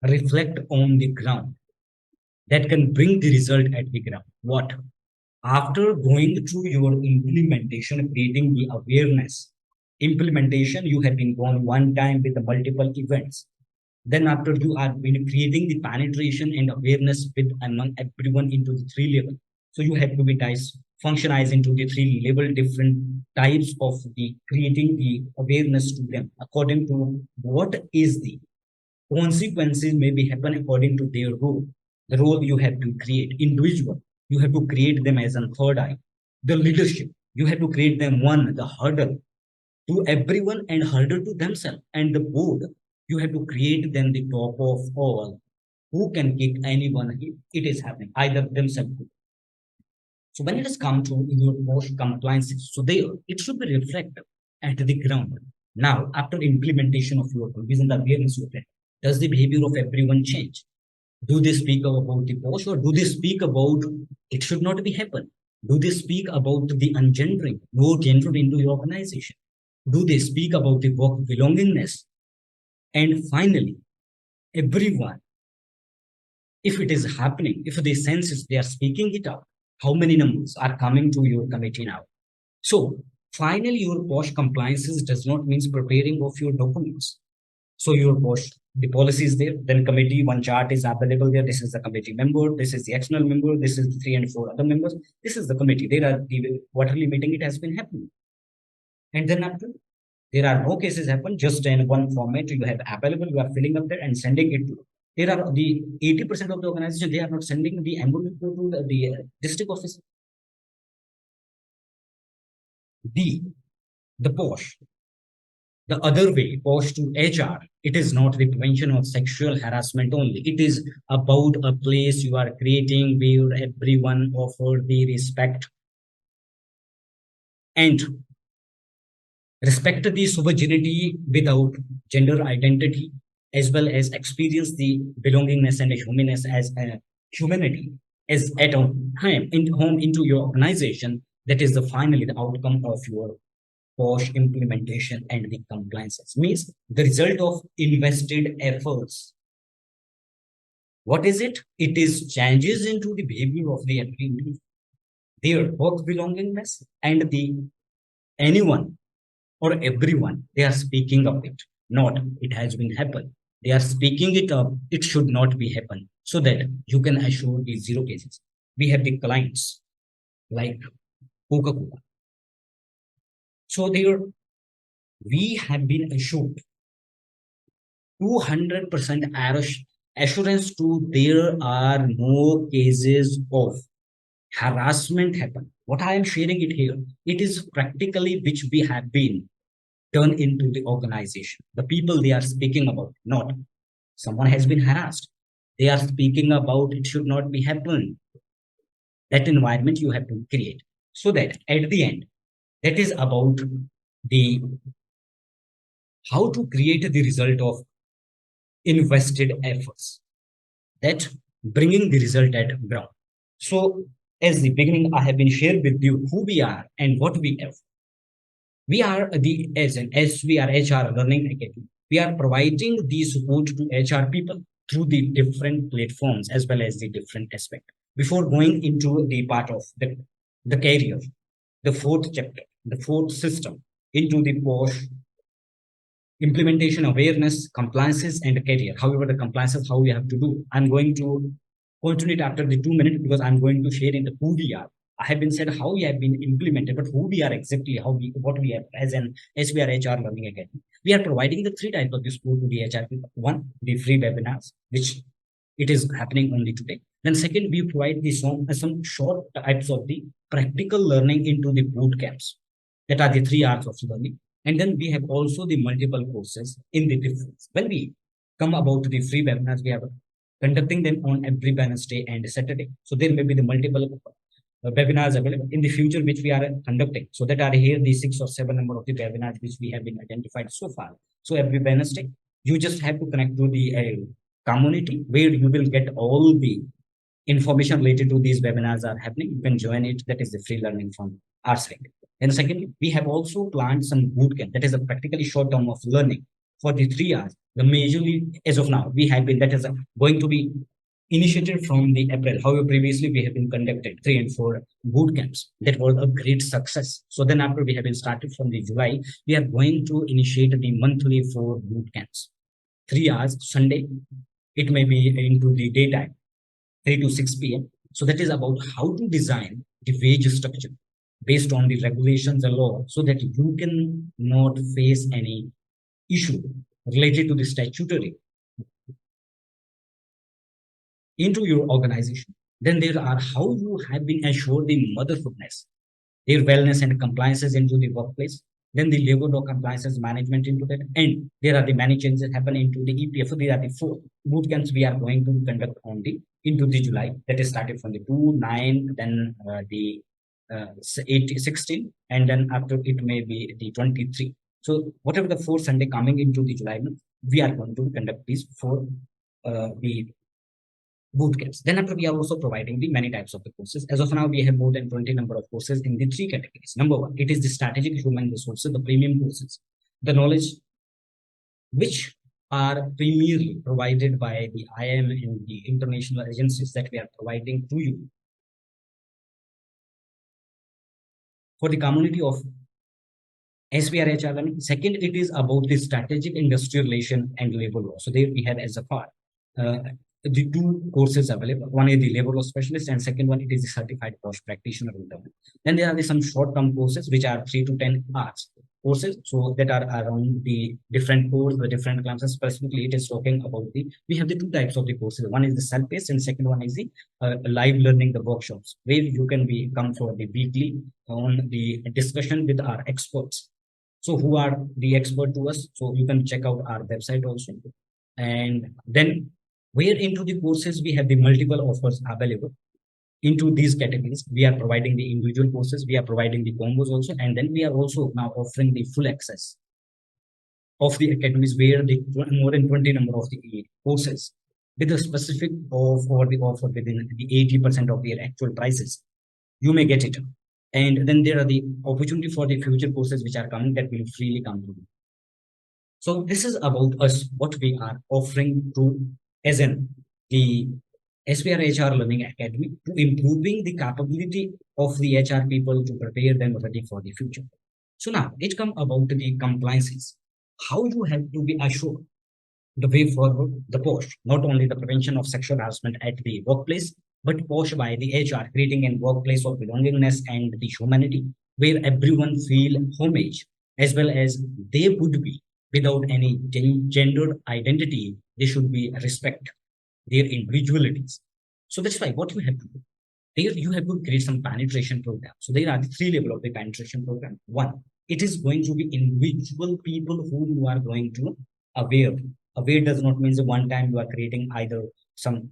reflect on the ground, that can bring the result at the ground. What? After going through your implementation, creating the awareness, implementation, you have been gone one time with the multiple events. Then after you are been creating the penetration and awareness with among everyone into the three level. So you have to be functionize into the three level different types of the creating the awareness to them according to what is the consequences may be happen according to their role. The role you have to create, individual, you have to create them as a third eye. The leadership, you have to create them one, the hurdle to everyone and hurdle to themselves. And the board, you have to create them the top of all. Who can kick anyone if it is happening, either themselves. So when it has come to your post compliance, so there it should be reflected at the ground. Now, after implementation of your provision, the awareness of it, does the behavior of everyone change? Do they speak about the post, or do they speak about it should not be happen? Do they speak about the ungendering, no gender into your organization? Do they speak about the work belongingness? And finally, everyone, if it is happening, if they sense it, they are speaking it out, how many numbers are coming to your committee now? So finally, your post compliances does not mean preparing of your documents. So your post, the policy is there, then committee, one chart is available there. This is the committee member, this is the external member, this is the 3 and 4 other members, this is the committee. There are the quarterly meeting, it has been happening. And then after, there are no cases happen, just in one format you have available, you are filling up there and sending it to. There are the 80% of the organization, they are not sending the envelope to the district office. The post, the other way, post to HR, it is not the prevention of sexual harassment only. It is about a place you are creating where everyone offer the respect and respect the sovereignty without gender identity, as well as experience the belongingness and humanness as a humanity as at home into your organization. That is the finally the outcome of your post implementation and the compliances means the result of invested efforts. What is it? It is changes into the behavior of the every individual, their work belongingness, and the anyone or everyone, they are speaking of it. Not it has been happened. They are speaking it up. It should not be happen, so that you can assure the zero cases. We have the clients like Coca-Cola. So there we have been assured 200% assurance to there are no cases of harassment happen. What I am sharing it here, it is practically which we have been done into the organization. The people they are speaking about, not someone has been harassed. They are speaking about it should not be happening. That environment you have to create so that at the end, that is about the how to create the result of invested efforts that bringing the result at ground. So as the beginning, I have been shared with you who we are and what we have. We are the as we are HR Learning Academy. We are providing the support to HR people through the different platforms as well as the different aspect. Before going into the part of the career, the fourth chapter, the fourth system into the Posh implementation, awareness, compliances, and career. However, the compliances, how we have to do. I'm going to continue it after the 2 minutes because I'm going to share in the who we are. I have been said how we have been implemented, but who we are exactly, how we what we have as an SBR HR Learning Academy. We are providing the three types of the school to the HR people. One, the free webinars, which it is happening only today. Then second, we provide the some short types of the practical learning into the boot camps. That are the 3 hours of learning. And then we have also the multiple courses in the difference. When we come about the free webinars, we are conducting them on every Wednesday and Saturday. So there may be the multiple webinars available in the future, which we are conducting. So that are here the 6 or 7 number of the webinars which we have been identified so far. So every Wednesday, you just have to connect to the community where you will get all the information related to these webinars are happening. You can join it. That is the free learning from our side. And secondly, we have also planned some bootcamp. That is a practically short term of learning for the 3 hours. The majorly, as of now, we have been, that is going to be initiated from the April. However, previously we have been conducted 3 and 4 boot camps. That was a great success. So then after we have been started from the July, we are going to initiate the monthly 4 boot camps. 3 hours, Sunday, it may be into the daytime, 3 to 6 p.m. So that is about how to design the wage structure based on the regulations and law so that you can not face any issue related to the statutory into your organization. Then there are how you have been assured the motherhoodness, their wellness and compliances into the workplace. Then the labor law compliances management into that. And there are the many changes that happen into the EPF. So there are the 4 boot camps we are going to conduct only into the July. That is started from the 2, 9, then the 8, 16, and then after it may be the 23. So whatever the 4 Sunday coming into the July month, we are going to conduct these 4 the boot camps. Then after we are also providing the many types of the courses. As of now, we have more than 20 number of courses in the 3 categories. Number 1, it is the strategic human resources, the premium courses, the knowledge which are primarily provided by the IIM and the international agencies that we are providing to you for the community of SBR HR learning. Second, it is about the strategic industrial relation and labor law. So there we have as a part the 2 courses available. One is the labor law specialist, and second one it is the certified Posh practitioner intern. Then there are some short-term courses which are 3 to 10 hours courses. So that are around the different courses, the different classes. Specifically, it is talking about we have the 2 types of the courses. One is the self-paced, and second one is the live learning, the workshops, where you can come for the weekly on the discussion with our experts. So who are the expert to us? So you can check out our website also. And then where into the courses we have the multiple offers available into these categories. We are providing the individual courses, we are providing the combos also, and then we are also now offering the full access of the academies where the more than 20 number of the courses with a specific of or the offer within the 80% of their actual prices. You may get it. And then there are the opportunity for the future courses which are coming that will freely come to you. So this is about us, what we are offering to as in the SBR HR Learning Academy to improving the capability of the HR people to prepare them ready for the future. So now it come about the compliances. How you have to be assured the way forward, the Posh, not only the prevention of sexual harassment at the workplace, but Posh by the HR, creating a workplace of belongingness and the humanity, where everyone feel homage, as well as they would be without any gendered identity. They should be respect their individualities. So that's why what you have to do. There you have to create some penetration program. So there are the 3 levels of the penetration program. 1, it is going to be individual people who you are going to aware. Aware does not mean the one time you are creating either some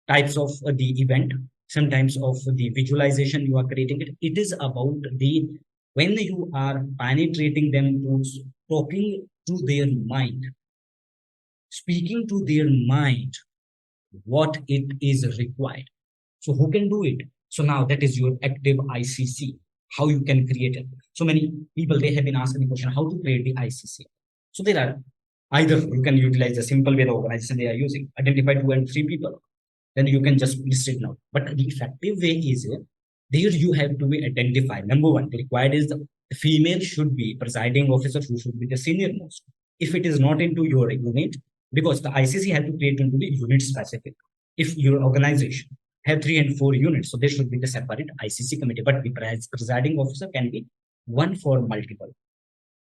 types of the event, sometimes of the visualization you are creating it. It is about the when you are penetrating them to talking to their mind, speaking to their mind, what it is required. So who can do it? So now that is your active ICC, how you can create it. So many people, they have been asking the question, how to create the ICC. So there are either you can utilize the simple way the organization they are using, identify 2 and 3 people, then you can just list it now. But the effective way is There you have to be identified. Number one, the required is the female should be presiding officer who should be the senior most. If it is not into your unit, because the ICC have to create into the unit specific. If your organization have 3 and 4 units, so there should be the separate ICC committee, but the presiding officer can be one for multiple.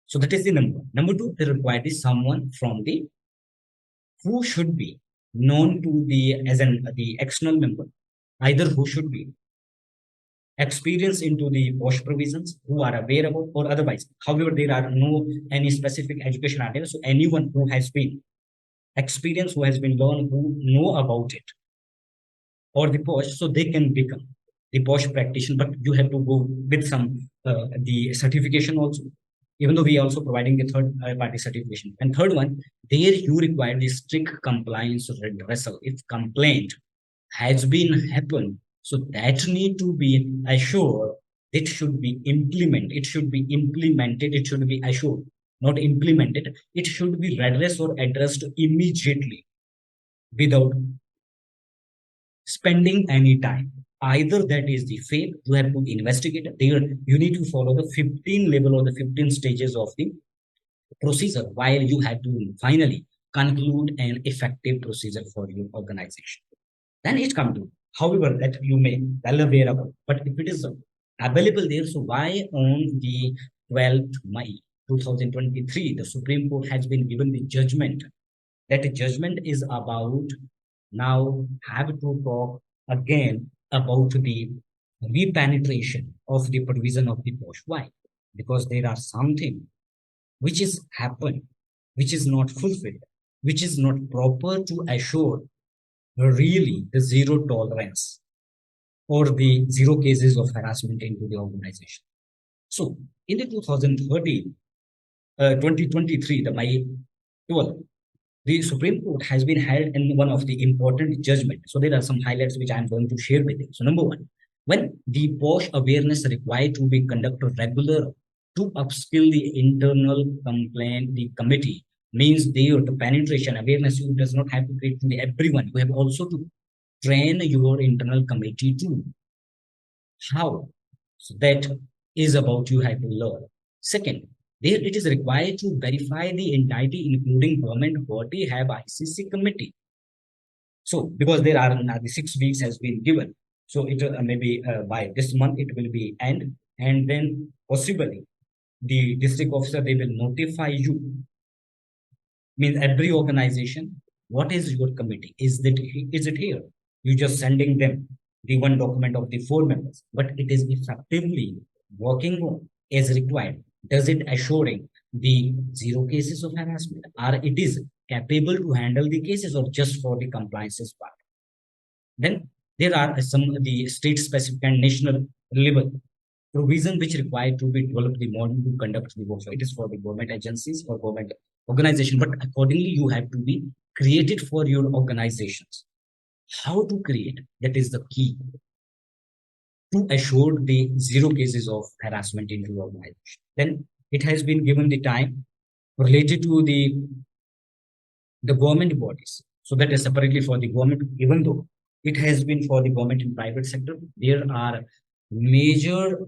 So that is the number one. Number two, the required is someone from the who should be known to the as an the external member, either who should be experience into the Posh provisions, who are aware about or otherwise. However, there are no any specific education out there. So anyone who has been experienced, who has been learned, who know about it, or the Posh, so they can become the Posh practitioner. But you have to go with some the certification also. Even though we are also providing the third party certification. And third one, there you require the strict compliance redressal. If complaint has been happened, so that need to be assured. It should be implemented. It should be implemented. It should be assured, not implemented. It should be redressed or addressed immediately without spending any time. Either that is the fail, you have to investigate there. You need to follow the 15 level or the 15 stages of the procedure while you have to finally conclude an effective procedure for your organization. Then it comes to, however, that you may well aware about, but if it is available there, so why on the 12th May 2023, the Supreme Court has been given the judgment. That judgment is about now have to talk again about the repenetration of the provision of the Posh. Why? Because there are something which is happened, which is not fulfilled, which is not proper to assure really the zero tolerance or the zero cases of harassment into the organization. So in the 2023, the May 12, the Supreme Court has been held in one of the important judgments. So there are some highlights which I'm going to share with you. So number one, when the Posh awareness required to be conducted regular to upskill the internal complaint, the committee means there the penetration awareness you does not have to create to the everyone. You have also to train your internal committee too. How? So that is about you have to learn. Second, there it is required to verify the entity, including government body, have ICC committee. So because there are the 6 weeks has been given, so it maybe by this month it will be end, and then possibly the district officer they will notify you. Means every organization, what is your committee? Is it here? You just sending them the one document of the 4 members, but it is effectively working on as required. Does it assuring the zero cases of harassment, or it is capable to handle the cases, or just for the compliances part? Then there are some of the state specific and national level provision which required to be developed the model to conduct the workshop. It is for the government agencies or government organization, but accordingly you have to be created for your organizations. How to create, that is the key to assure the zero cases of harassment into your organization. Then it has been given the time related to the government bodies. So that is separately for the government, even though it has been for the government and private sector, there are major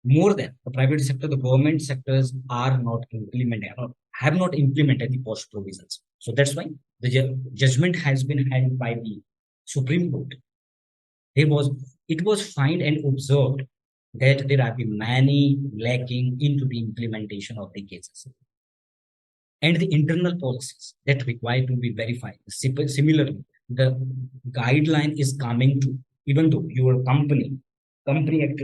more than the private sector, the government sectors are not implemented or have not implemented the Posh provisions. So that's why the judgment has been held by the Supreme Court. It was found and observed that there are many lacking into the implementation of the cases and the internal policies that require to be verified. Similarly, the guideline is coming to, even though your company act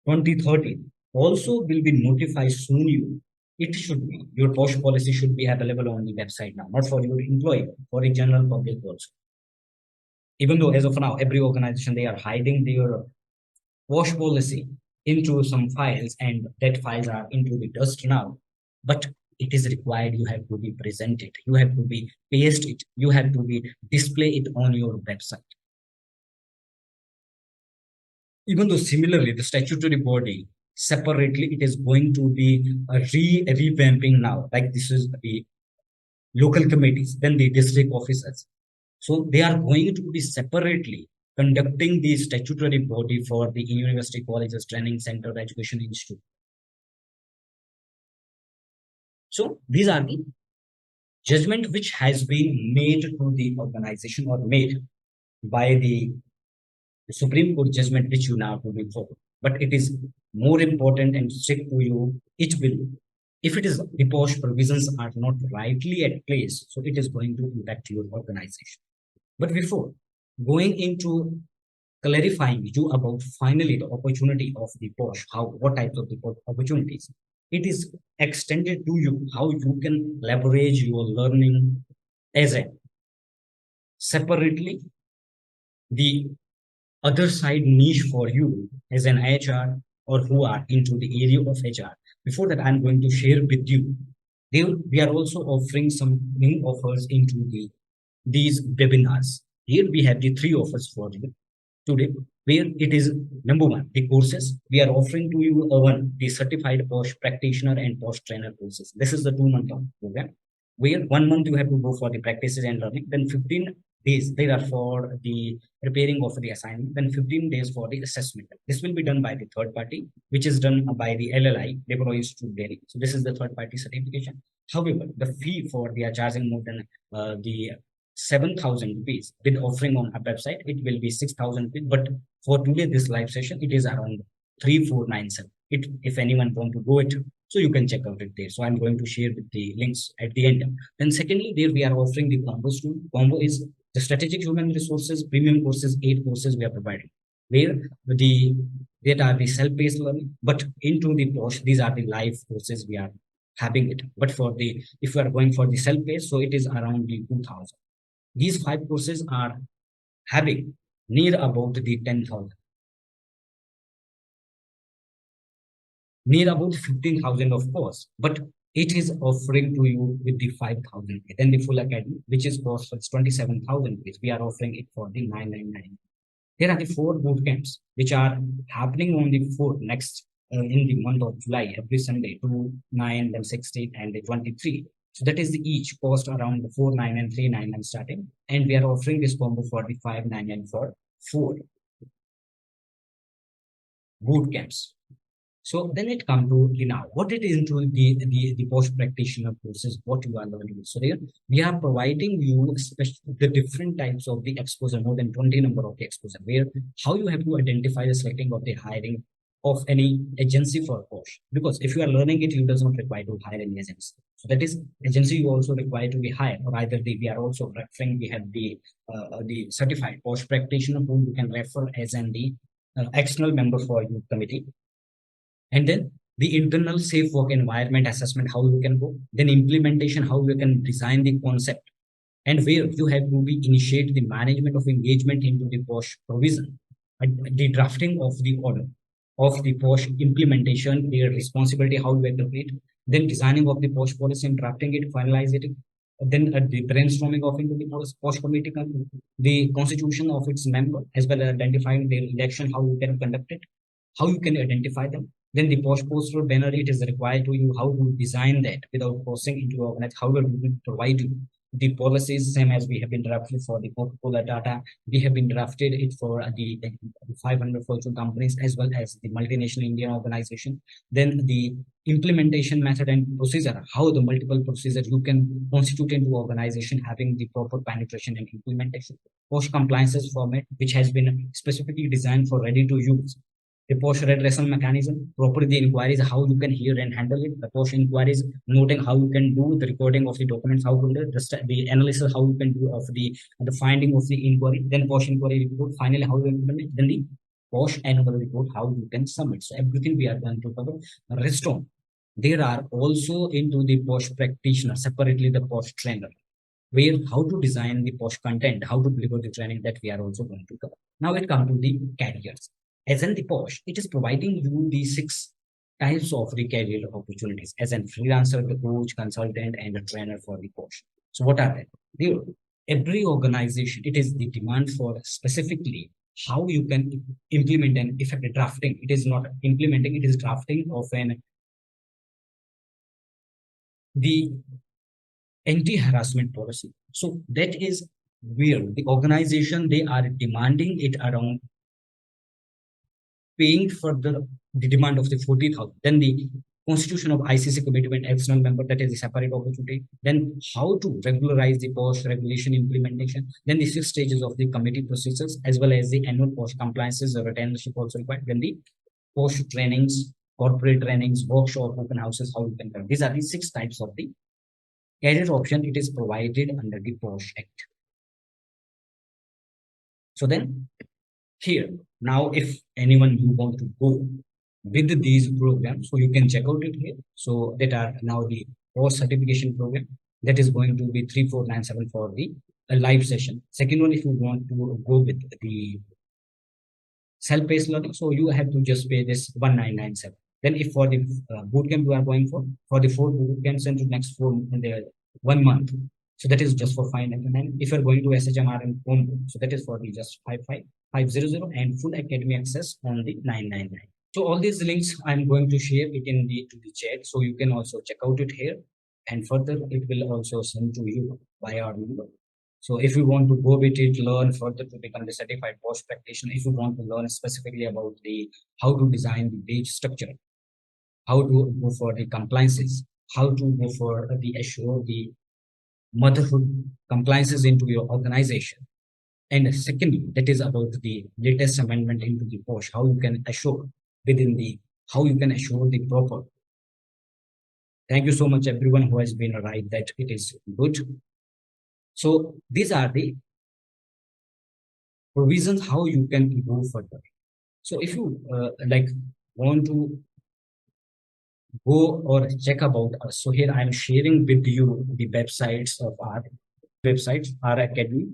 2013 also will be notified soon you. It should be, your Posh policy should be available on the website now, not for your employee, for the general public also. Even though as of now, every organization, they are hiding their Posh policy into some files, and that files are into the dust now. But it is required, you have to be present it, you have to be paste it, you have to be display it on your website. Even though similarly, the statutory body separately, it is going to be revamping now. Like this is the local committees, then the district officers. So they are going to be separately conducting the statutory body for the university, colleges, training center, education institute. So these are the judgment which has been made to the organization or made by the Supreme Court judgment which you now to be follow. But it is more important and strict to you. It will, if it is the posh provisions are not rightly at place, so it is going to impact your organization. But before going into clarifying you about finally the opportunity of the posh, how what types of the opportunities, it is extended to you how you can leverage your learning as a separately the other side niche for you as an HR or who are into the area of HR. Before that, I'm going to share with you. We are also offering some new offers into these webinars. Here we have the three offers for you today, where it is number one, the courses. We are offering to you one, the certified post practitioner and post trainer courses. This is the 2 month program, where 1 month you have to go for the practices and learning, then 15 days they are for the preparing of the assignment, then 15 days for the assessment. This will be done by the third party, which is done by the LLI, Labor Institute Delhi. So this is the third party certification. However, the fee for they are charging more than the 7,000 rupees with offering on our website. It will be 6,000 rupees. But for today, this live session, it is around 3,497. If anyone want to go it, so you can check out it there. So I'm going to share with the links at the end. Then secondly, there we are offering the combo tool. Combo is the strategic human resources premium courses, 8 courses we are providing, where the that are the self-paced learning, but into the post, these are the live courses we are having it. But for the if you are going for the self-paced, so it is around the 2,000. These 5 courses are having near about the 10,000, near about 15,000 of course, but it is offering to you with the 5,000. Then the full academy, which is cost for 27,000, we are offering it for the 999. There are the 4 boot camps which are happening on the 4 next in the month of July, every Sunday, 2, 9, then 16, and the 23. So that is the each cost around the 4,9 and 3,999 starting. And we are offering this combo for the 599 for 4 boot camps. So then it come to the now what it is into the post practitioner courses, what you are learning. So there we are providing you the different types of the exposure, more than 20 number of the exposure, where how you have to identify the selecting of the hiring of any agency for post. Because if you are learning it, you does not require to hire any agency. So that is agency you also require to be hired, or either we are also referring, we have the certified post practitioner who you can refer as the external member for your committee. And then the internal safe work environment assessment, how you can go, then implementation, how you can design the concept, and where you have to be initiate the management of engagement into the posh provision, and the drafting of the order of the posh implementation, their responsibility, how you complete, then designing of the posh policy and drafting it, finalize it, then the brainstorming of into the posh committee, the constitution of its member, as well as identifying their election, how you can conduct it, how you can identify them. Then the poster banner, it is required to you how to design that without posting into organize, how will we provide you the policies, same as we have been drafted for the Coca-Cola data. We have been drafted it for the 500 Fortune companies as well as the multinational Indian organization. Then the implementation method and procedure, how the multiple procedures you can constitute into organization having the proper penetration and implementation. Post compliances format, which has been specifically designed for ready to use. The post redressal mechanism, properly the inquiries, how you can hear and handle it. The post inquiries, noting how you can do the recording of the documents, how to do the analysis, how you can do of the finding of the inquiry. Then post inquiry report, finally how you implement it. Then the post annual report, how you can submit. So everything we are going to cover. Rest on. There are also into the post practitioner, separately the post trainer, where how to design the post content, how to deliver the training, that we are also going to cover. Now it comes to the careers. As in the post, it is providing you the 6 types of the career opportunities as a freelancer, the coach, consultant, and a trainer for the post. So what are they? Every organization, it is the demand for specifically how you can implement an effective drafting. It is not implementing, it is drafting of the anti-harassment policy. So that is where the organization, they are demanding it around paying for the demand of the 40,000. Then the constitution of ICC commitment external member, that is a separate opportunity. Then how to regularize the post regulation implementation. Then the 6 stages of the committee procedures, as well as the annual post compliances or retainership also required. Then the post trainings, corporate trainings, workshop, open houses, how you can come. These are the 6 types of the career option. It is provided under the Posh Act. So then here, now if anyone you want to go with these programs, so you can check out it here. So that are now the post certification program, that is going to be 3497 for the live session. Second one, if you want to go with the self-paced learning, so you have to just pay this 1997. Then if for the boot camp you are going for the 4 boot camps into next 1 month, so that is just for 599. If you're going to SHMR and combo, so that is for the just 55500 and full academy access on the 999. So all these links I'm going to share it in the chat, so you can also check out it here, and further it will also send to you by our number. So if you want to go with it, learn further to become the certified post practitioner, if you want to learn specifically about the how to design the wage structure, how to go for the compliances, how to go for the assure the motherhood compliances into your organization. And secondly, that is about the latest amendment into the POSH, how you can assure within the how you can assure the proper. Thank you so much, everyone who has been right that it is good. So these are the provisions how you can go further. So if you like want to go or check about us, so here I'm sharing with you the websites of our websites, our academy,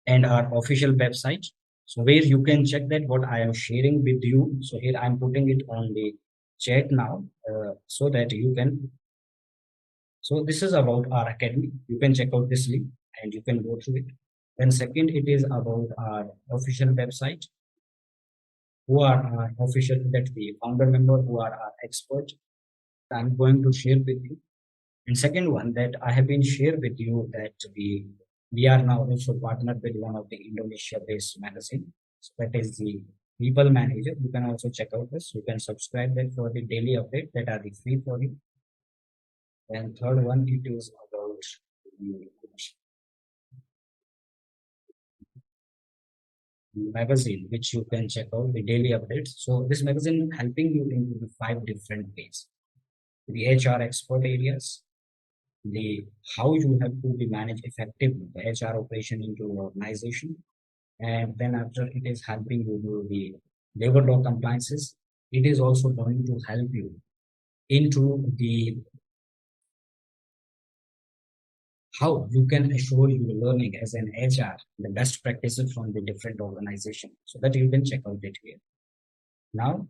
and our official website. So where you can check that what I am sharing with you. So here I'm putting it on the chat now, so that you can. So this is about our academy. You can check out this link and you can go through it. Then second, it is about our official website, who are our official, that the founder member, who are our expert. I'm going to share with you. And second one that I have been shared with you that we are now also partnered with one of the Indonesia-based magazine. So that is the People Manager. You can also check out this. You can subscribe that for the daily update that are the free for you. And third one, it is about the magazine, which you can check out the daily updates. So this magazine helping you into the 5 different ways: the HR expert areas, the how you have to be manage effectively the HR operation into your organization, and then after it is helping you do the labor law compliances. It is also going to help you into the how you can assure your learning as an HR, the best practices from the different organization, so that you can check out it here. Now,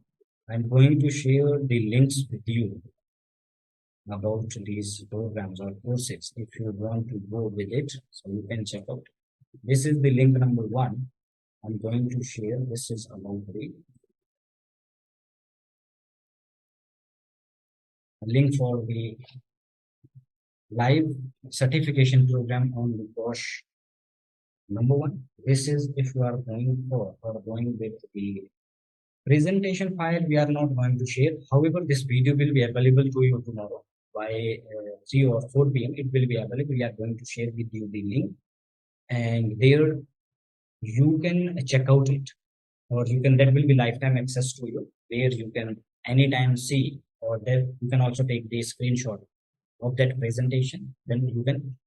I'm going to share the links with you about these programs or courses if you want to go with it, so you can check out. This is the link number 1 I'm going to share. This is about the link for the live certification program on the Bosch. Number 1, this is if you are going for or going with the presentation file, we are not going to share. However, this video will be available to you tomorrow by 3 or 4 p.m. It will be available. We are going to share with you the link, and there you can check out it, or you can, that will be lifetime access to you, where you can anytime see, or there you can also take the screenshot of that presentation. Then you can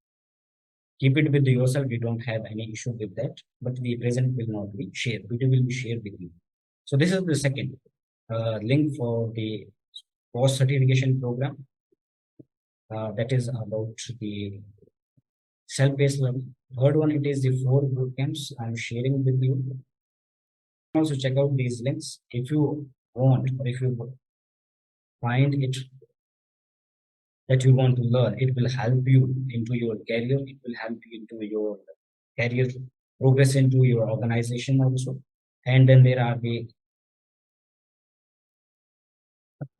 keep it with yourself. You don't have any issue with that, but the present will not be shared. Video will be shared with you. So this is the second link for the post certification program, that is about the self-paced learning. Third one, it is the 4 boot camps I'm sharing with you. Also check out these links if you want, or if you find it that you want to learn. It will help you into your career. It will help you into your career progress into your organization also. And then there are the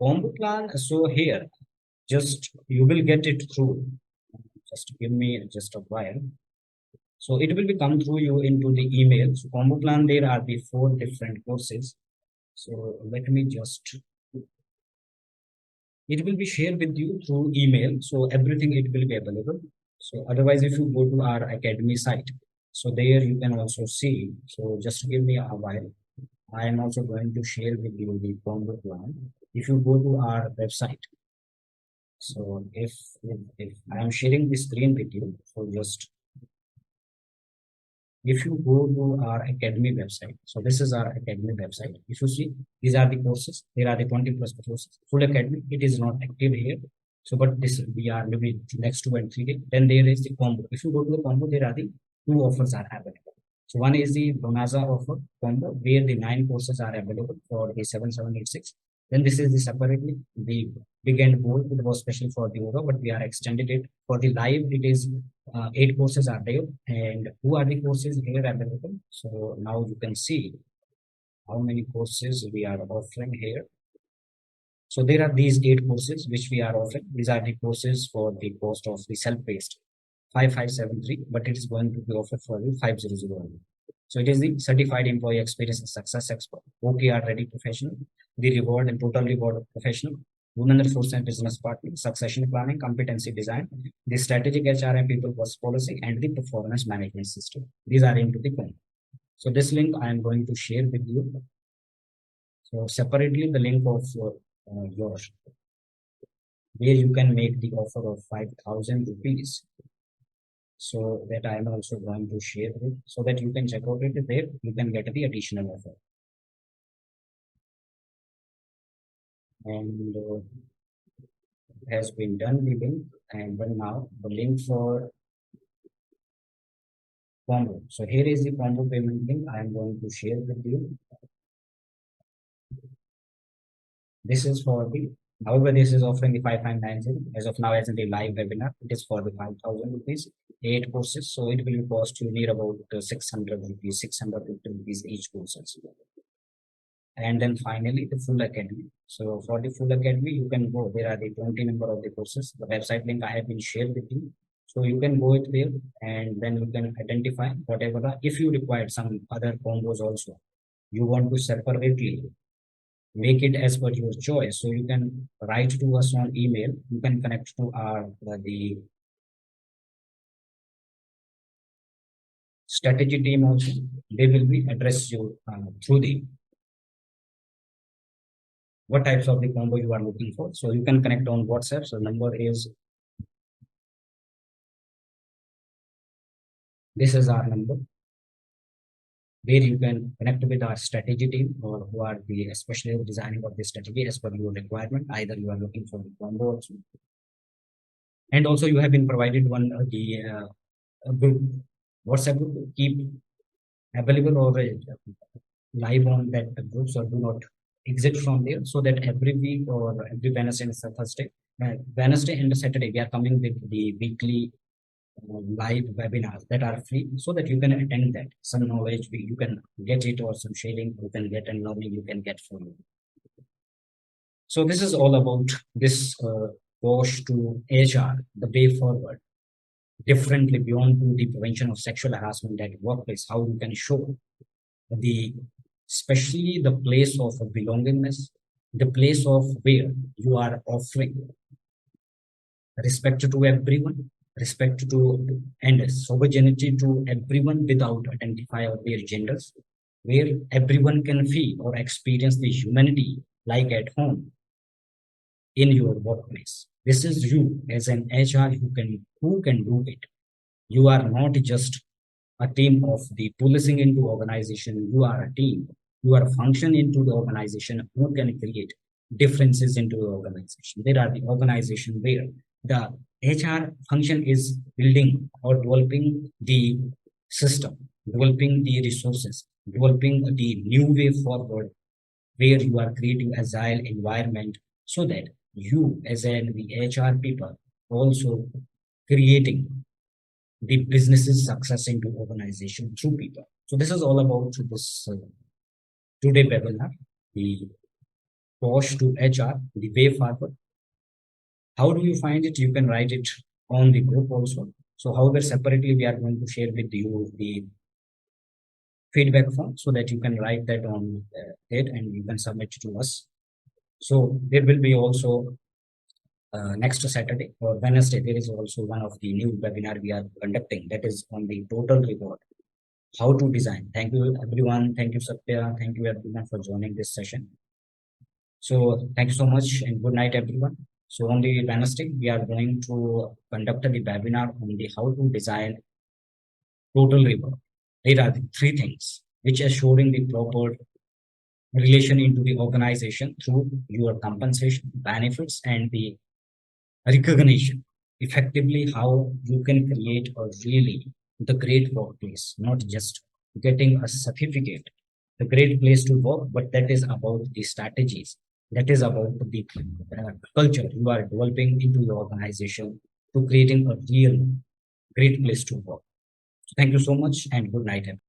combo plan. So here, just you will get it through. Just give me just a while. So it will be come through you into the email. So combo plan, there are the four different courses. So let me just, it will be shared with you through email. So everything it will be available. So otherwise, if you go to our academy site, so there you can also see. So just give me a while. I am also going to share with you the combo plan. If you go to our website, so if I am sharing the screen with you, so just if you go to our academy website, so this is our academy website. If you see, these are the courses. There are the 20 plus courses. Full academy, it is not active here. So, but this we are maybe next 2 and 3 days. Then there is the combo. If you go to the combo, there are the two offers are available. So one is the Bonanza offer combo, where the 9 courses are available for the 7786. Then this is the separately the big and bold. It was special for the yoga, but we are extended it for the live. It is 8 courses are there, and who are the courses here available? So now you can see how many courses we are offering here. So there are these 8 courses which we are offering. These are the courses for the cost of the self-paced 5573, but it is going to be offered for you 500 only. So it is the Certified Employee Experience and Success Expert, OKR Ready Professional, the Reward and Total Reward Professional, Women Resource and Business Partner, Succession Planning, Competency Design, the Strategic HR and People First Policy, and the Performance Management System. These are into the combo. So this link I am going to share with you. So separately the link of yours, where you can make the offer of 5,000 rupees. So that I am also going to share it, so that you can check out it there. You can get the additional offer. And it has been done the link, and then now the link for combo. So here is the combo payment link I am going to share with you. This is for the, however, this is offering the 5590 as of now as in the live webinar. It is for the 5,000 rupees, 8 courses. So it will cost you near about 600 rupees, 650 rupees each courses. And then finally the full academy. So for the full academy, you can go, there are the 20 number of the courses. The website link I have been shared with you. So you can go it there, and then you can identify whatever if you require some other combos also. You want to separately make it as per your choice. So you can write to us on email. You can connect to our the strategy team also. They will be address you through the what types of the combo you are looking for. So you can connect on WhatsApp. So number is, this is our number, where you can connect with our strategy team, or who are the especially designing of the strategy as per your requirement. Either you are looking for the combo also, and also you have been provided one the group, WhatsApp group, keep available or live on that group. So do not exit from there, so that every week or every Wednesday and Thursday, Wednesday and Saturday, we are coming with the weekly live webinars that are free, so that you can attend that. Some knowledge you can get it, or some sharing you can get, and learning you can get from it. So this is all about this Posh to HR, the way forward, differently beyond to the prevention of sexual harassment at workplace. How you can show the, especially the place of belongingness, the place of where you are offering respect to everyone, respect to and sovereignty to everyone without identify of their genders, where everyone can feel or experience the humanity like at home in your workplace. This is you as an HR who can do it. You are not just a team of the policing into organization. You are a team. You are a function into the organization who can create differences into the organization. There are the organization where the HR function is building or developing the system, developing the resources, developing the new way forward, where you are creating agile environment, so that you as an the HR people also creating the business's success into organization through people. So this is all about this today webinar, the Posh to HR, the way forward. How do you find it? You can write it on the group also. So however, separately, we are going to share with you the feedback form so that you can write that on it and you can submit to us. So there will be also next Saturday or Wednesday, there is also one of the new webinar we are conducting, that is on the total reward, how to design. Thank you, everyone. Thank you, Satya. Thank you, everyone, for joining this session. So thank you so much and good night, everyone. So on the Wednesday, we are going to conduct the webinar on the how to design total reward. There are the three things which are showing the proper relation into the organization through your compensation, benefits, and the recognition. Effectively, how you can create a really the great workplace, not just getting a certificate, the great place to work, but that is about the strategies, that is about the culture you are developing into your organization to creating a real great place to work. Thank you so much and good night, everyone.